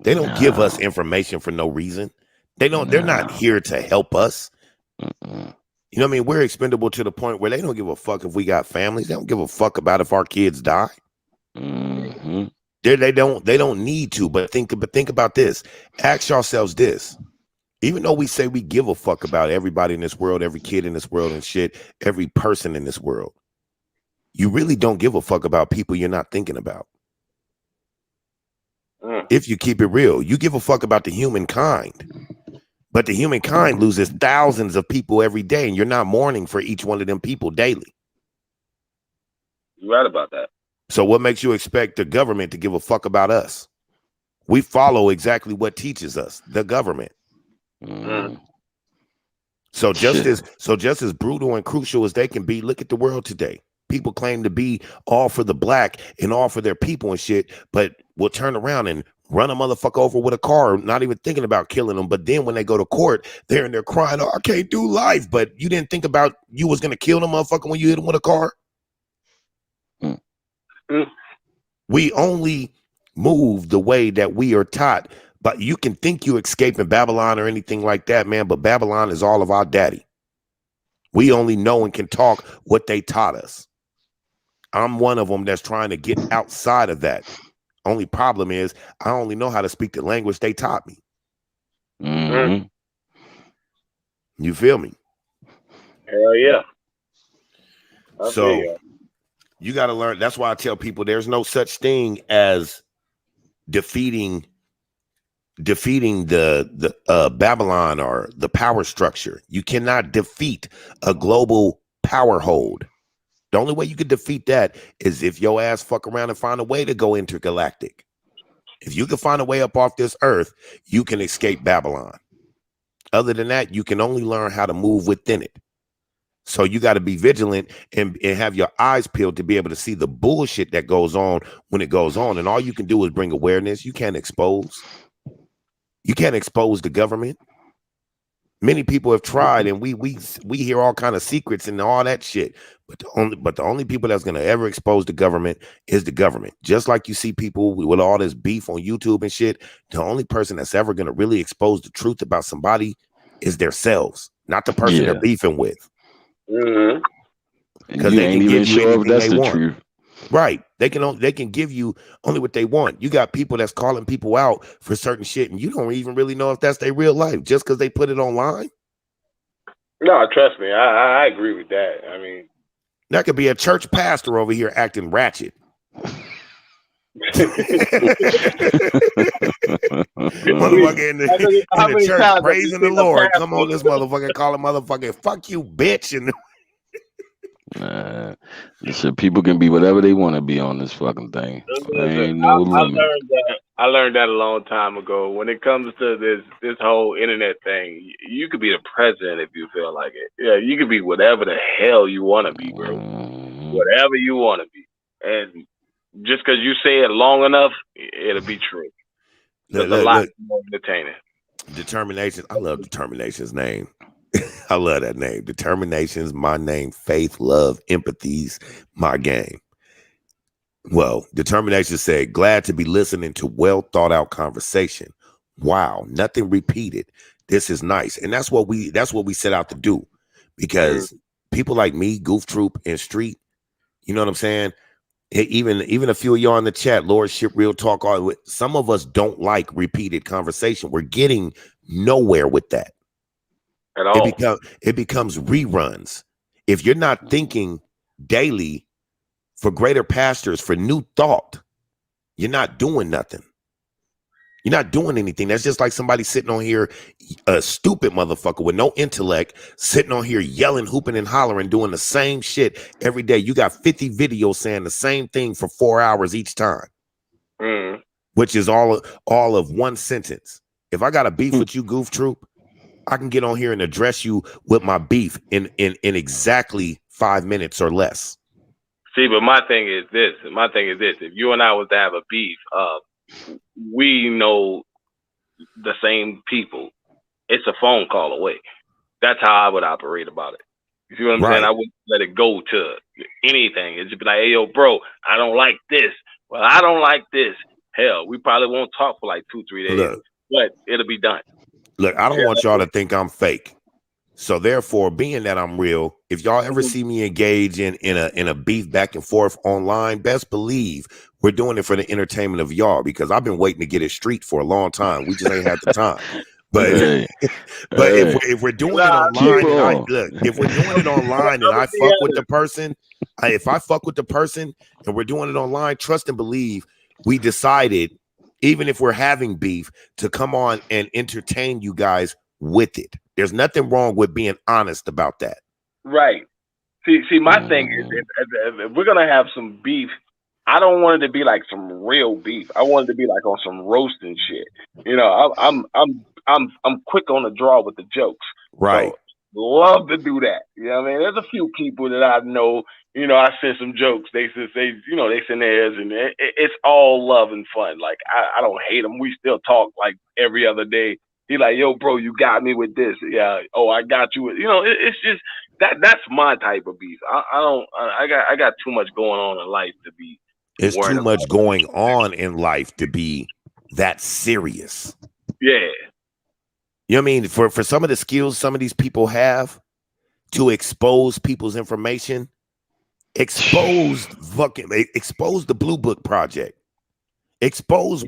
They don't give us information for no reason. They're not here to help us. You know what I mean? We're expendable to the point where they don't give a fuck if we got families. They don't give a fuck about if our kids die. They don't need to. But think about this. Ask yourselves this. Even though we say we give a fuck about everybody in this world, every kid in this world and shit, every person in this world, you really don't give a fuck about people you're not thinking about. If you keep it real, you give a fuck about the humankind. But the humankind loses thousands of people every day, and you're not mourning for each one of them people daily. You're right about that. So what makes you expect the government to give a fuck about us? We follow exactly what teaches us, the government. So just as brutal and crucial as they can be, look at the world today. People claim to be all for the black and all for their people and shit, but will turn around and run a motherfucker over with a car, not even thinking about killing them. But then when they go to court, they're crying, "Oh, I can't do life." But you didn't think about you was gonna kill the motherfucker when you hit him with a car. We only move the way that we are taught. But you can think you escaping Babylon or anything like that, man. But Babylon is all of our daddy. We only know and can talk what they taught us. I'm one of them that's trying to get outside of that. Only problem is I only know how to speak the language they taught me. You feel me? Hell yeah. So you got to learn. That's why I tell people there's no such thing as defeating the Babylon or the power structure. You cannot defeat a global power hold. The only way you could defeat that is if your ass fuck around and find a way to go intergalactic. If you can find a way up off this earth, you can escape Babylon. Other than that, you can only learn how to move within it. So you got to be vigilant and have your eyes peeled to be able to see the bullshit that goes on when it goes on. And all you can do is bring awareness. You can't expose. You can't expose the government. Many people have tried, and we hear all kind of secrets and all that shit. But the only people that's gonna ever expose the government is the government. Just like you see people with all this beef on YouTube and shit, the only person that's ever gonna really expose the truth about somebody is themselves, not the person they're beefing with. Mm-hmm. Because they ain't can even give you sure if anything that's they the want. truth. Right. They can give you only what they want. You got people that's calling people out for certain shit, and you don't even really know if that's their real life just because they put it online. No, trust me, I agree with that. I mean, that could be a church pastor over here acting ratchet. Motherfucker in the church praising the Lord. Come on, this motherfucker call a motherfucker, fuck you, bitch. And listen, people can be whatever they want to be on this fucking thing. Ain't no limit. I learned that a long time ago. When it comes to this whole internet thing, you could be the president if you feel like it. Yeah, you could be whatever the hell you want to be, bro. Whatever you want to be, and just because you say it long enough, it'll be true. There's a lot more entertaining. Determination. I love Determination's name. I love that name. Determination's my name. Faith, love, empathy's my game. Well, Determination said, glad to be listening to well thought out conversation. Wow, nothing repeated. This is nice. And that's what we set out to do. Because people like me, Goof Troop, and Street, you know what I'm saying? Even a few of y'all in the chat, Lordship, Real Talk, some of us don't like repeated conversation. We're getting nowhere with that. At all. It becomes reruns. If you're not thinking daily for greater pastors, for new thought, you're not doing nothing. You're not doing anything. That's just like somebody sitting on here, a stupid motherfucker with no intellect, sitting on here yelling, hooping, and hollering, doing the same shit every day. You got 50 videos saying the same thing for 4 hours each time, which is all of one sentence. If I got a beef with you, Goof Troop, I can get on here and address you with my beef in exactly 5 minutes or less. See, but my thing is this. If you and I was to have a beef, we know the same people. It's a phone call away. That's how I would operate about it. You see what I'm saying? I wouldn't let it go to anything. It'd just be like, hey, yo, bro, I don't like this. Well, I don't like this. Hell, we probably won't talk for like 2-3 days, but it'll be done. Look, I don't want y'all to think I'm fake. So therefore, being that I'm real, if y'all ever see me engage in a beef back and forth online, best believe we're doing it for the entertainment of y'all, because I've been waiting to get it street for a long time. We just ain't had the time. But if we're doing it online, if we're doing it online and I fuck with the person, if I fuck with the person and we're doing it online, trust and believe we decided, even if we're having beef, to come on and entertain you guys with it. There's nothing wrong with being honest about that. Right. See, my thing is, if we're gonna have some beef, I don't want it to be like some real beef. I want it to be like on some roasting shit. You know, I'm quick on the draw with the jokes. Right. So, love to do that. You know what I mean? There's a few people that I know, you know, I send some jokes. They send theirs, and it's all love and fun. Like, I don't hate them. We still talk like every other day. He like, yo, bro, you got me with this. Yeah. Oh, I got you with, you know, it's just that's my type of beef. I got too much going on in life to be. It's too much going on in life to be that serious. Yeah. You know what I mean? For some of the skills some of these people have to expose people's information, expose the Blue Book Project, expose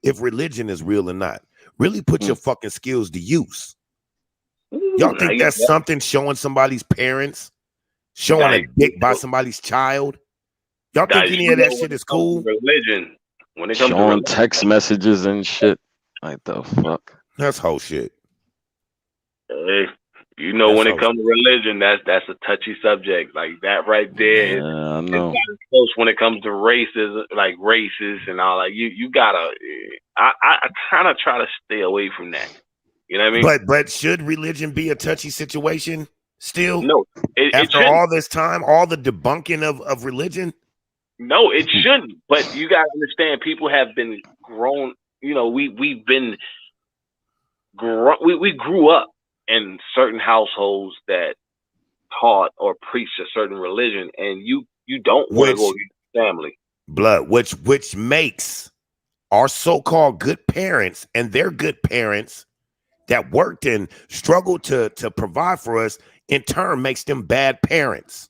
if religion is real or not. Really put your fucking skills to use. Y'all think that's something, showing somebody's parents, showing a dick by somebody's child? Y'all think any of that shit is cool? Religion. When it comes to showing text messages and shit. Like the fuck? That's whole shit. Hey, you know, when it comes to religion, that's a touchy subject. Like that right there. Yeah, I know. It's not close when it comes to races, like races and all. Like you gotta. I kind of try to stay away from that. You know what I mean? But should religion be a touchy situation still? No. After all this time, all the debunking of religion? No, it shouldn't. But you gotta understand, people have been grown. You know, we grew up. in certain households that taught or preached a certain religion, and you don't want to go against family. Blood, which makes our so-called good parents and their good parents that worked and struggled to provide for us, in turn makes them bad parents.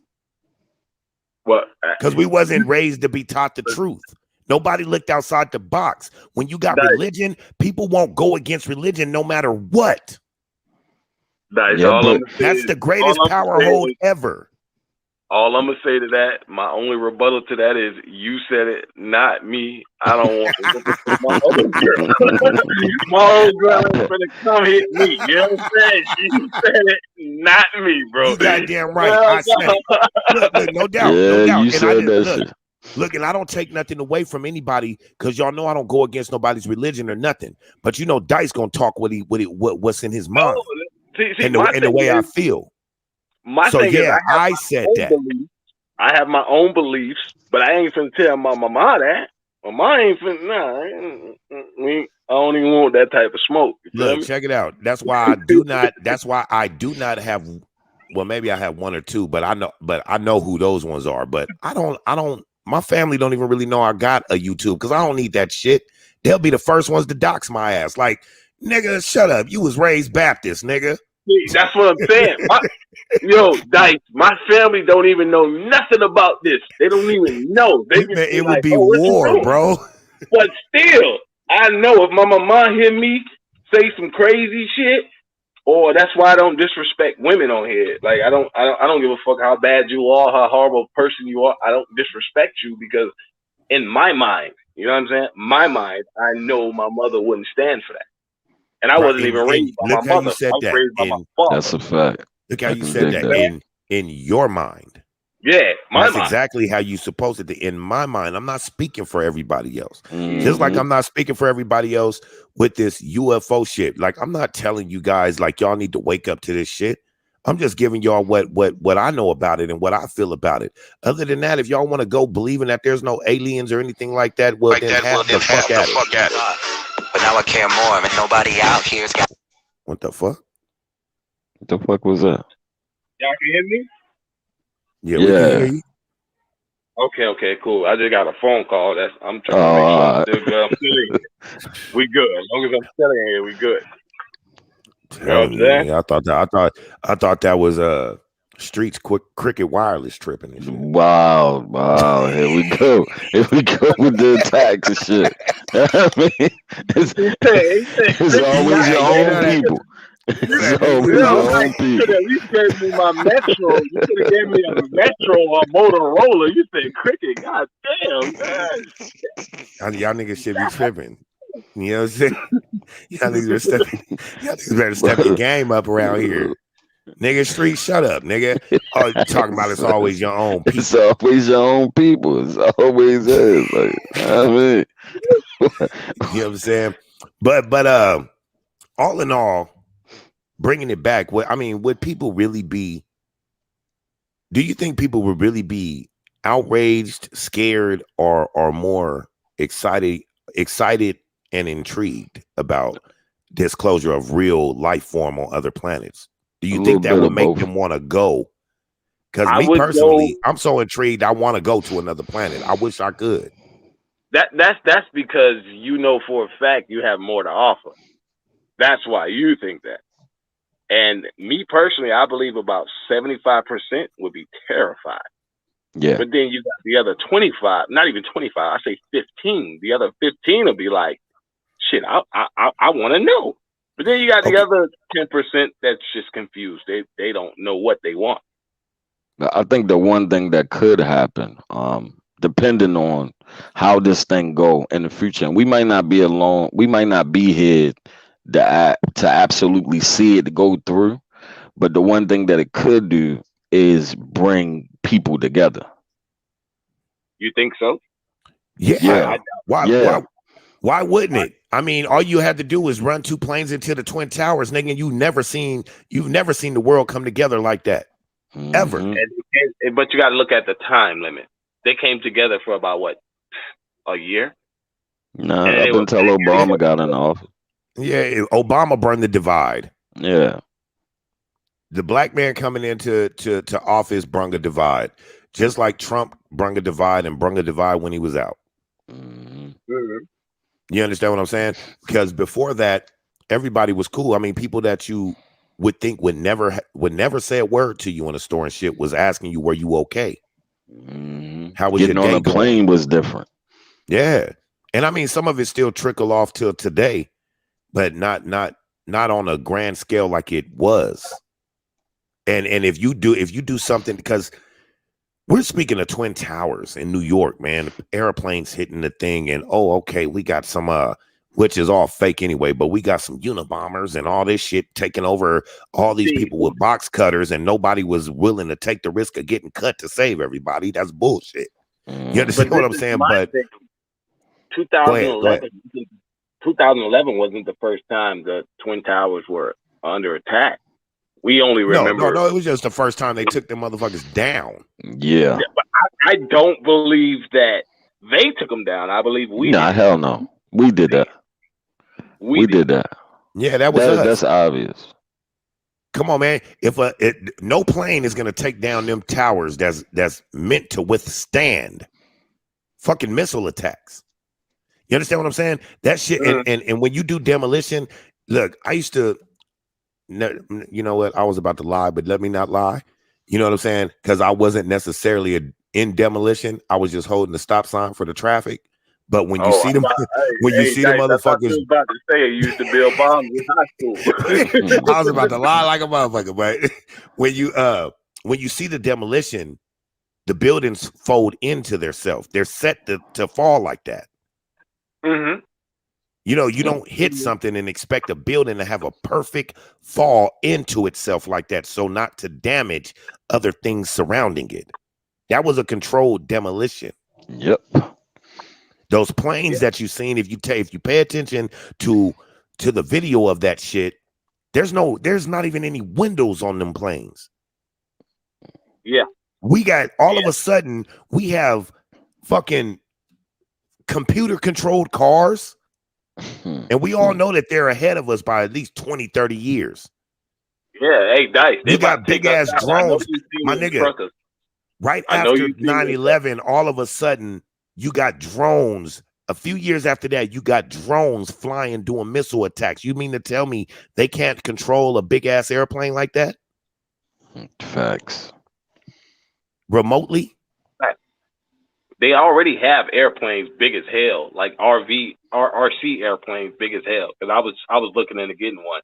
Well, because we wasn't raised to be taught the truth. Nobody looked outside the box. When you got religion, people won't go against religion no matter what. That's the greatest power hold ever. All I'm gonna say to that, my only rebuttal to that is, you said it, not me. I don't want to look at my other girl. My old girl is gonna come hit me. You know what I'm saying? You said it, not me, bro. You goddamn right. I said it. Look, no doubt, no doubt. You said that shit. Look, and I don't take nothing away from anybody, because y'all know I don't go against nobody's religion or nothing. But you know, Dice gonna talk what's in his mind, and the way I feel. So yeah, I said that. Beliefs. I have my own beliefs, but I ain't finna tell my mama that. My mama ain't finna. Nah, I don't even want that type of smoke. Look, check it out. That's why I do not. That's why I do not have. Well, maybe I have one or two, but I know who those ones are. But I don't. My family don't even really know I got a YouTube, because I don't need that shit. They'll be the first ones to dox my ass. Like, nigga, shut up. You was raised Baptist, nigga. That's what I'm saying. Yo, Dice, my family don't even know nothing about this. They don't even know. It would be war, bro. But still, I know if my mama hear me say some crazy shit, or that's why I don't disrespect women on here. Like, I don't give a fuck how bad you are, how horrible person you are. I don't disrespect you, because in my mind, you know what I'm saying? My mind, I know my mother wouldn't stand for that. And I wasn't even raised by my mother. I was raised by my father. That's a fact. Look how you said that. In your mind. Yeah, that's exactly how you supposed it to. In my mind, I'm not speaking for everybody else. Just like I'm not speaking for everybody else with this UFO shit. Like, I'm not telling you guys like y'all need to wake up to this shit. I'm just giving y'all what I know about it and what I feel about it. Other than that, if y'all want to go believing that there's no aliens or anything like that, well, then have the fuck at it. But now I care more. And nobody out here's got. What the fuck? What the fuck was that? Y'all can hear me? Yeah, we can hear you. Okay, cool. I just got a phone call. I'm trying to make sure I'm still good. I'm still in here. We good. As long as I'm still in here, we good. You know what I'm saying? I thought that was Streets Cricket Wireless tripping and shit. Wow. Here we go with the attacks and shit. I mean, it's always your own people. It's always your own people. You could at least gave me my Metro. You could have gave me a Metro or Motorola. You said Cricket. God damn, man. Y'all niggas should be tripping. You know what I'm saying? Y'all niggas better step your game up around here. Nigga, Street, shut up, nigga. Oh, you talking about it's always your own people. It's always your own people. It's always is. Like, I mean, you know what I'm saying? But all in all, bringing it back, would people really be? Do you think people would really be outraged, scared, or more excited and intrigued about disclosure of real life form on other planets? Do you think that would make them want to go? Because me personally, I'm so intrigued. I want to go to another planet. I wish I could. That's because you know for a fact you have more to offer. That's why you think that. And me personally, I believe about 75% would be terrified. Yeah. But then you got the other 25, not even 25. I say 15. The other 15 will be like, shit, I want to know. But then you got the other 10% that's just confused. They don't know what they want. I think the one thing that could happen, depending on how this thing go in the future, and we might not be alone. We might not be here to absolutely see it go through. But the one thing that it could do is bring people together. You think so? Yeah. Why wouldn't it? I mean, all you had to do was run two planes into the Twin Towers, nigga, and you've never seen the world come together like that. Ever. But you got to look at the time limit. They came together for about what? A year? No, up until Obama got in office. Yeah, Obama burned the divide. Yeah. the black man coming into to office brung a divide, just like Trump brung a divide and brung a divide when he was out. You understand what I'm saying? Because before that, everybody was cool. I mean, people that you would think would never say a word to you in a store and shit was asking you, "Were you okay? How was Getting your day on a plane going?" was different. Yeah, and I mean, some of it still trickle off till today, but not on a grand scale like it was. And if you do something, because we're speaking of Twin Towers in New York, man, airplanes hitting the thing, and okay, we got some which is all fake anyway, but we got some Unabombers and all this shit taking over all these people with box cutters, and nobody was willing to take the risk of getting cut to save everybody. That's bullshit. You understand what I'm saying? But 2011 wasn't the first time the Twin Towers were under attack. We only remember. No, it was just the first time they took them motherfuckers down. Yeah. But I don't believe that they took them down. I believe we did. Hell no. We did that. We did that. Yeah, that was us. That's obvious. Come on, man. If no plane is gonna take down them towers that's meant to withstand fucking missile attacks. You understand what I'm saying? That shit. And when you do demolition, look, I used to. You know what? I was about to lie, but let me not lie. You know what I'm saying? Because I wasn't necessarily in demolition. I was just holding the stop sign for the traffic. But when you see them, the motherfuckers, I was about to say you used to build bombs in high school. I was about to lie like a motherfucker. But when you see the demolition, the buildings fold into themselves. They're set to fall like that. Mm-hmm. You know, you don't hit something and expect a building to have a perfect fall into itself like that, so not to damage other things surrounding it. That was a controlled demolition. Yep. Those planes that you've seen, if you pay attention to the video of that shit, there's not even any windows on them planes. Yeah. We got all of a sudden we have fucking computer controlled cars. And we all know that they're ahead of us by at least 20, 30 years. Yeah, hey, Dice. You got big ass drones, my nigga. Right after 9/11, all of a sudden, you got drones. A few years after that, you got drones flying doing missile attacks. You mean to tell me they can't control a big ass airplane like that? Facts. Remotely? They already have airplanes big as hell, like RC airplanes big as hell. Because I was looking into getting one,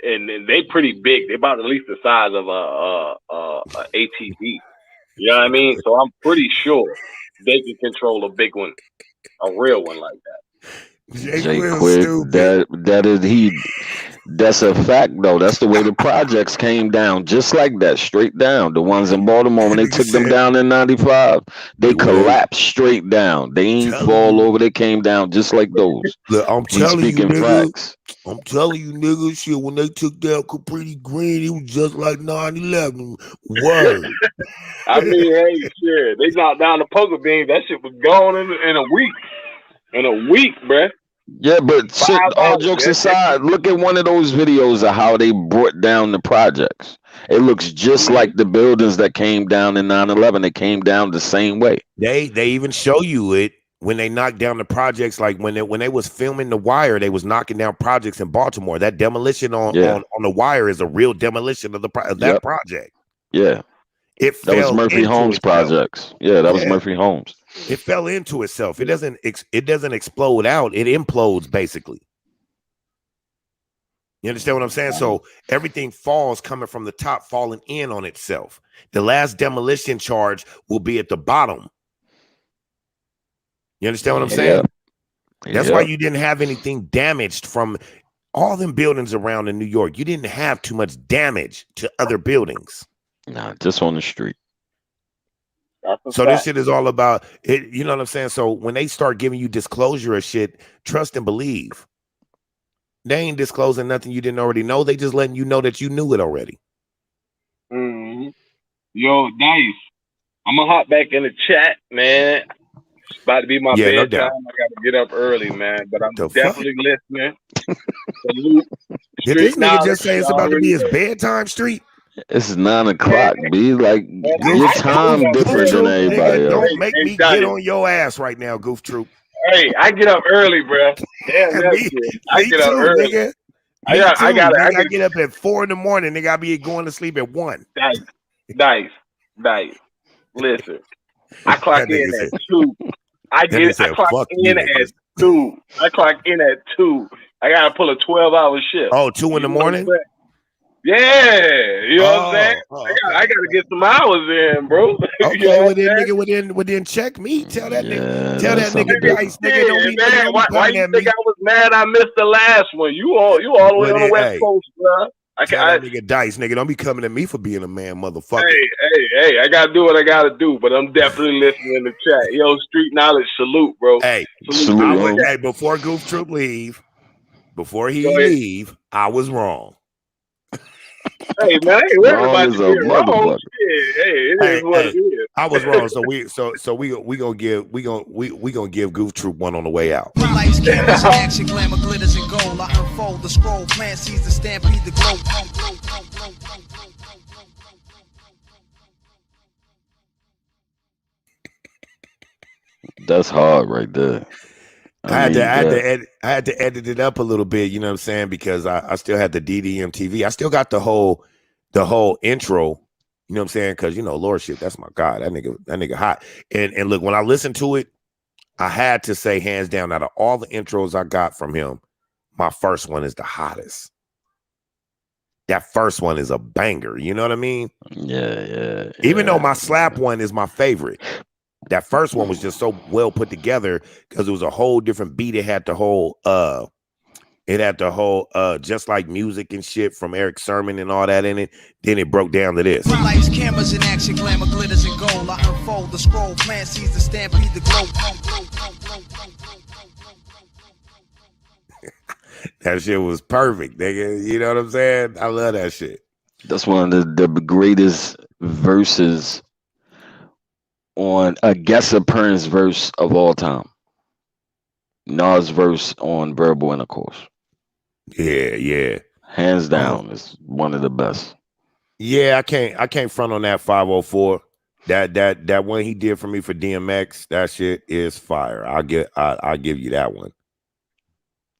and they pretty big. They're about at least the size of a ATV. You know what I mean? So I'm pretty sure they can control a big one, a real one like that. Jay Quick, that's a fact though. That's the way the projects came down, just like that, straight down. The ones in Baltimore, when they took them down in 95, they collapsed straight down. They ain't fall over, they came down just like those. Look, I'm telling you, facts. I'm telling you, nigga, shit, when they took down Capri Green, it was just like 9/11. Word. I mean, hey, shit, they knocked down the poker beans. That shit was gone in a week. In a week, bruh. Yeah, but shit, all jokes aside, look at one of those videos of how they brought down the projects. It looks just like the buildings that came down in 9/11. They came down the same way. They even show you it when they knocked down the projects. Like when they was filming The Wire, they was knocking down projects in Baltimore. That demolition on The Wire is a real demolition of that project. Yeah. That was Murphy Homes projects. Yeah, that was Murphy Homes. It fell into itself. It doesn't explode out. It implodes basically. You understand what I'm saying? So everything falls coming from the top, falling in on itself. The last demolition charge will be at the bottom. You understand what I'm saying? That's why you didn't have anything damaged from all them buildings around in New York. You didn't have too much damage to other buildings. Nah, just on the street. So this shit is all about it. You know what I'm saying? So when they start giving you disclosure of shit, trust and believe. They ain't disclosing nothing you didn't already know. They just letting you know that you knew it already. Mm-hmm. Yo, Dice, I'm gonna hop back in the chat, man. It's about to be my bedtime. I gotta get up early, man. But I'm definitely listening. Did this nigga just say it's about to be his bedtime street? It's 9 o'clock, B. Like your Goof, time Goof different than Troop, everybody nigga, else. don't make me Johnny, get on your ass right now, Goof Troop. hey, I get up early, bro. Damn that shit. I Me get up too, early. nigga. I got Nigga, I get up at 4 in the morning. Nigga, I be going to sleep at 1. Dice. Listen, I clock That in nigga at said, 2. I clock fuck you in at niggas. 2. I clock in at 2. I gotta pull a 12-hour shift. Oh, 2 in the morning? Yeah, you know what I'm saying? Okay. I gotta get some hours in, bro. Okay, you know well then, nigga, within check me. Tell that nigga something Dice, nigga, don't be man, why coming you at think me. I was mad I missed the last one? You all the way on the West Coast, bro. Tell that nigga Dice, nigga, don't be coming at me for being a man, motherfucker. Hey, I gotta do what I gotta do, but I'm definitely listening in the chat. Yo, street knowledge, salute, bro. Hey, salute. hey, before Goof Troop leave, I was wrong. Hey man, I ain't worried about you being wrong. Yeah, hey, it is what it is. I was wrong, so we gonna give Goof Troop one on the way out. Lights, cameras, and action, glamour, glitters, and gold. I unfold the scroll, plant seeds, the stampede, the glow. That's hard right there. I had to edit it up a little bit, you know what I'm saying? Because I still had the DDM TV. I still got the whole intro, you know what I'm saying? Because Lord shit, that's my God. That nigga hot. And look, when I listened to it, I had to say hands down, out of all the intros I got from him, my first one is the hottest. That first one is a banger, you know what I mean? Yeah. Even though my slap one is my favorite. That first one was just so well put together because it was a whole different beat. It had the whole just like music and shit from Eric Sermon and all that in it. Then it broke down to this. Lights, cameras, and action, glamour, glitters, and gold. I unfold the scroll, plant seeds, the stampede, the glow. That shit was perfect, nigga. You know what I'm saying? I love that shit. That's one of the greatest verses on a guest appearance verse of all time. Nas verse on Verbal Intercourse. Yeah. Hands down, is one of the best. Yeah, I can't front on that 504. That one he did for me for DMX, that shit is fire. I'll give you that one.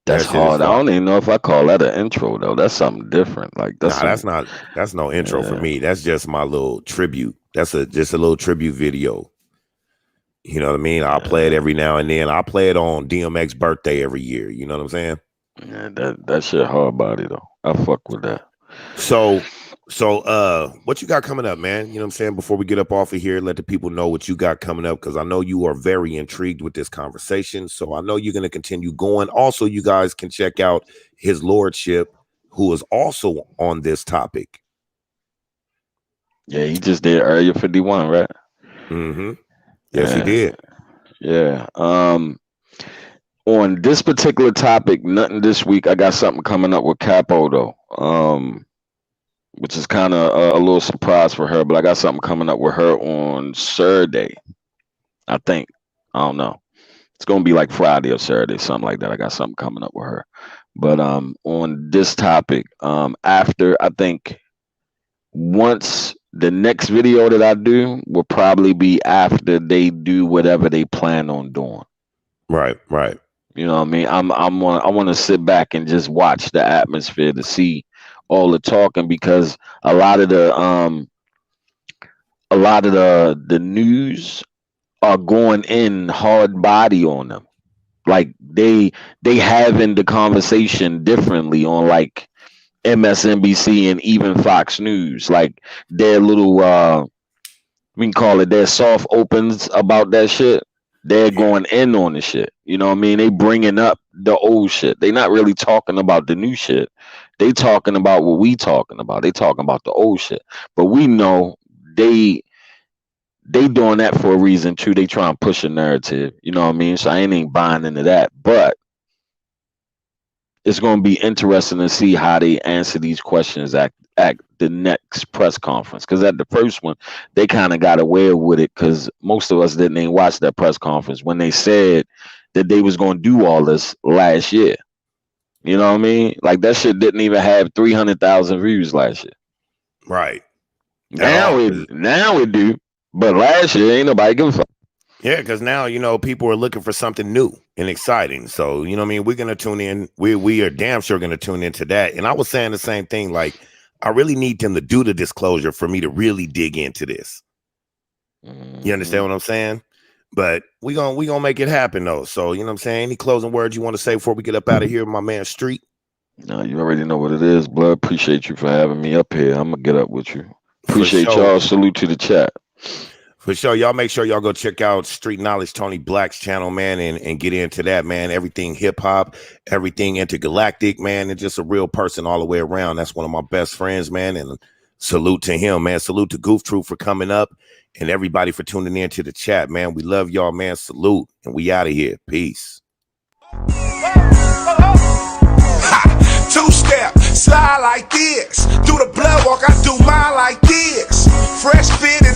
That's hard. I don't even know if I call that an intro though. That's something different. Like that's no intro for me. That's just my little tribute. That's just a little tribute video. You know what I mean? I'll play it every now and then. I'll play it on DMX birthday every year. You know what I'm saying? Yeah, that shit hard body though. I fuck with that. So what you got coming up, man? You know what I'm saying? Before we get up off of here, let the people know what you got coming up, because I know you are very intrigued with this conversation. So I know you're going to continue going. Also, you guys can check out his lordship, who is also on this topic. Yeah, he just did Area 51, right? Mm-hmm. Yes, he did. Yeah. On this particular topic, nothing this week. I got something coming up with Capo though. Which is kind of a little surprise for her, but I got something coming up with her on Saturday. I think. I don't know. It's gonna be like Friday or Saturday, something like that. I got something coming up with her. But on this topic, after I think once the next video that I do will probably be after they do whatever they plan on doing. Right. You know what I mean? I want to sit back and just watch the atmosphere to see all the talking, because a lot of the news are going in hard body on them. Like they having the conversation differently on like MSNBC and even Fox News. Like their little we can call it their soft opens about that shit. They're going in on the shit. You know what I mean? They bringing up the old shit. They not really talking about the new shit. They talking about what we talking about. They talking about the old shit. But we know they doing that for a reason too. They trying to push a narrative. You know what I mean? So I ain't buying into that. But it's going to be interesting to see how they answer these questions at the next press conference. Because at the first one, they kind of got away with it, because most of us didn't even watch that press conference when they said that they was going to do all this last year. You know what I mean? Like that shit didn't even have 300,000 views last year. Right. Now we do, but last year ain't nobody give a fuck. Yeah, because now, you know, people are looking for something new and exciting. So, you know what I mean? We're going to tune in. We are damn sure going to tune into that. And I was saying the same thing. Like, I really need them to do the disclosure for me to really dig into this. You understand what I'm saying? But we gonna make it happen, though. So, you know what I'm saying? Any closing words you want to say before we get up out of here, my man Street? No, you already know what it is, blood. Appreciate you for having me up here. I'm going to get up with you. Appreciate y'all. Salute to the chat. For sure. Y'all make sure y'all go check out Street Knowledge, Tony Black's channel, man, and get into that, man. Everything hip-hop, everything intergalactic, man, and just a real person all the way around. That's one of my best friends, man, and salute to him, man. Salute to Goof Troop for coming up and everybody for tuning in to the chat, man. We love y'all, man. Salute, and we out of here. Peace. Two-step, slide like this, do the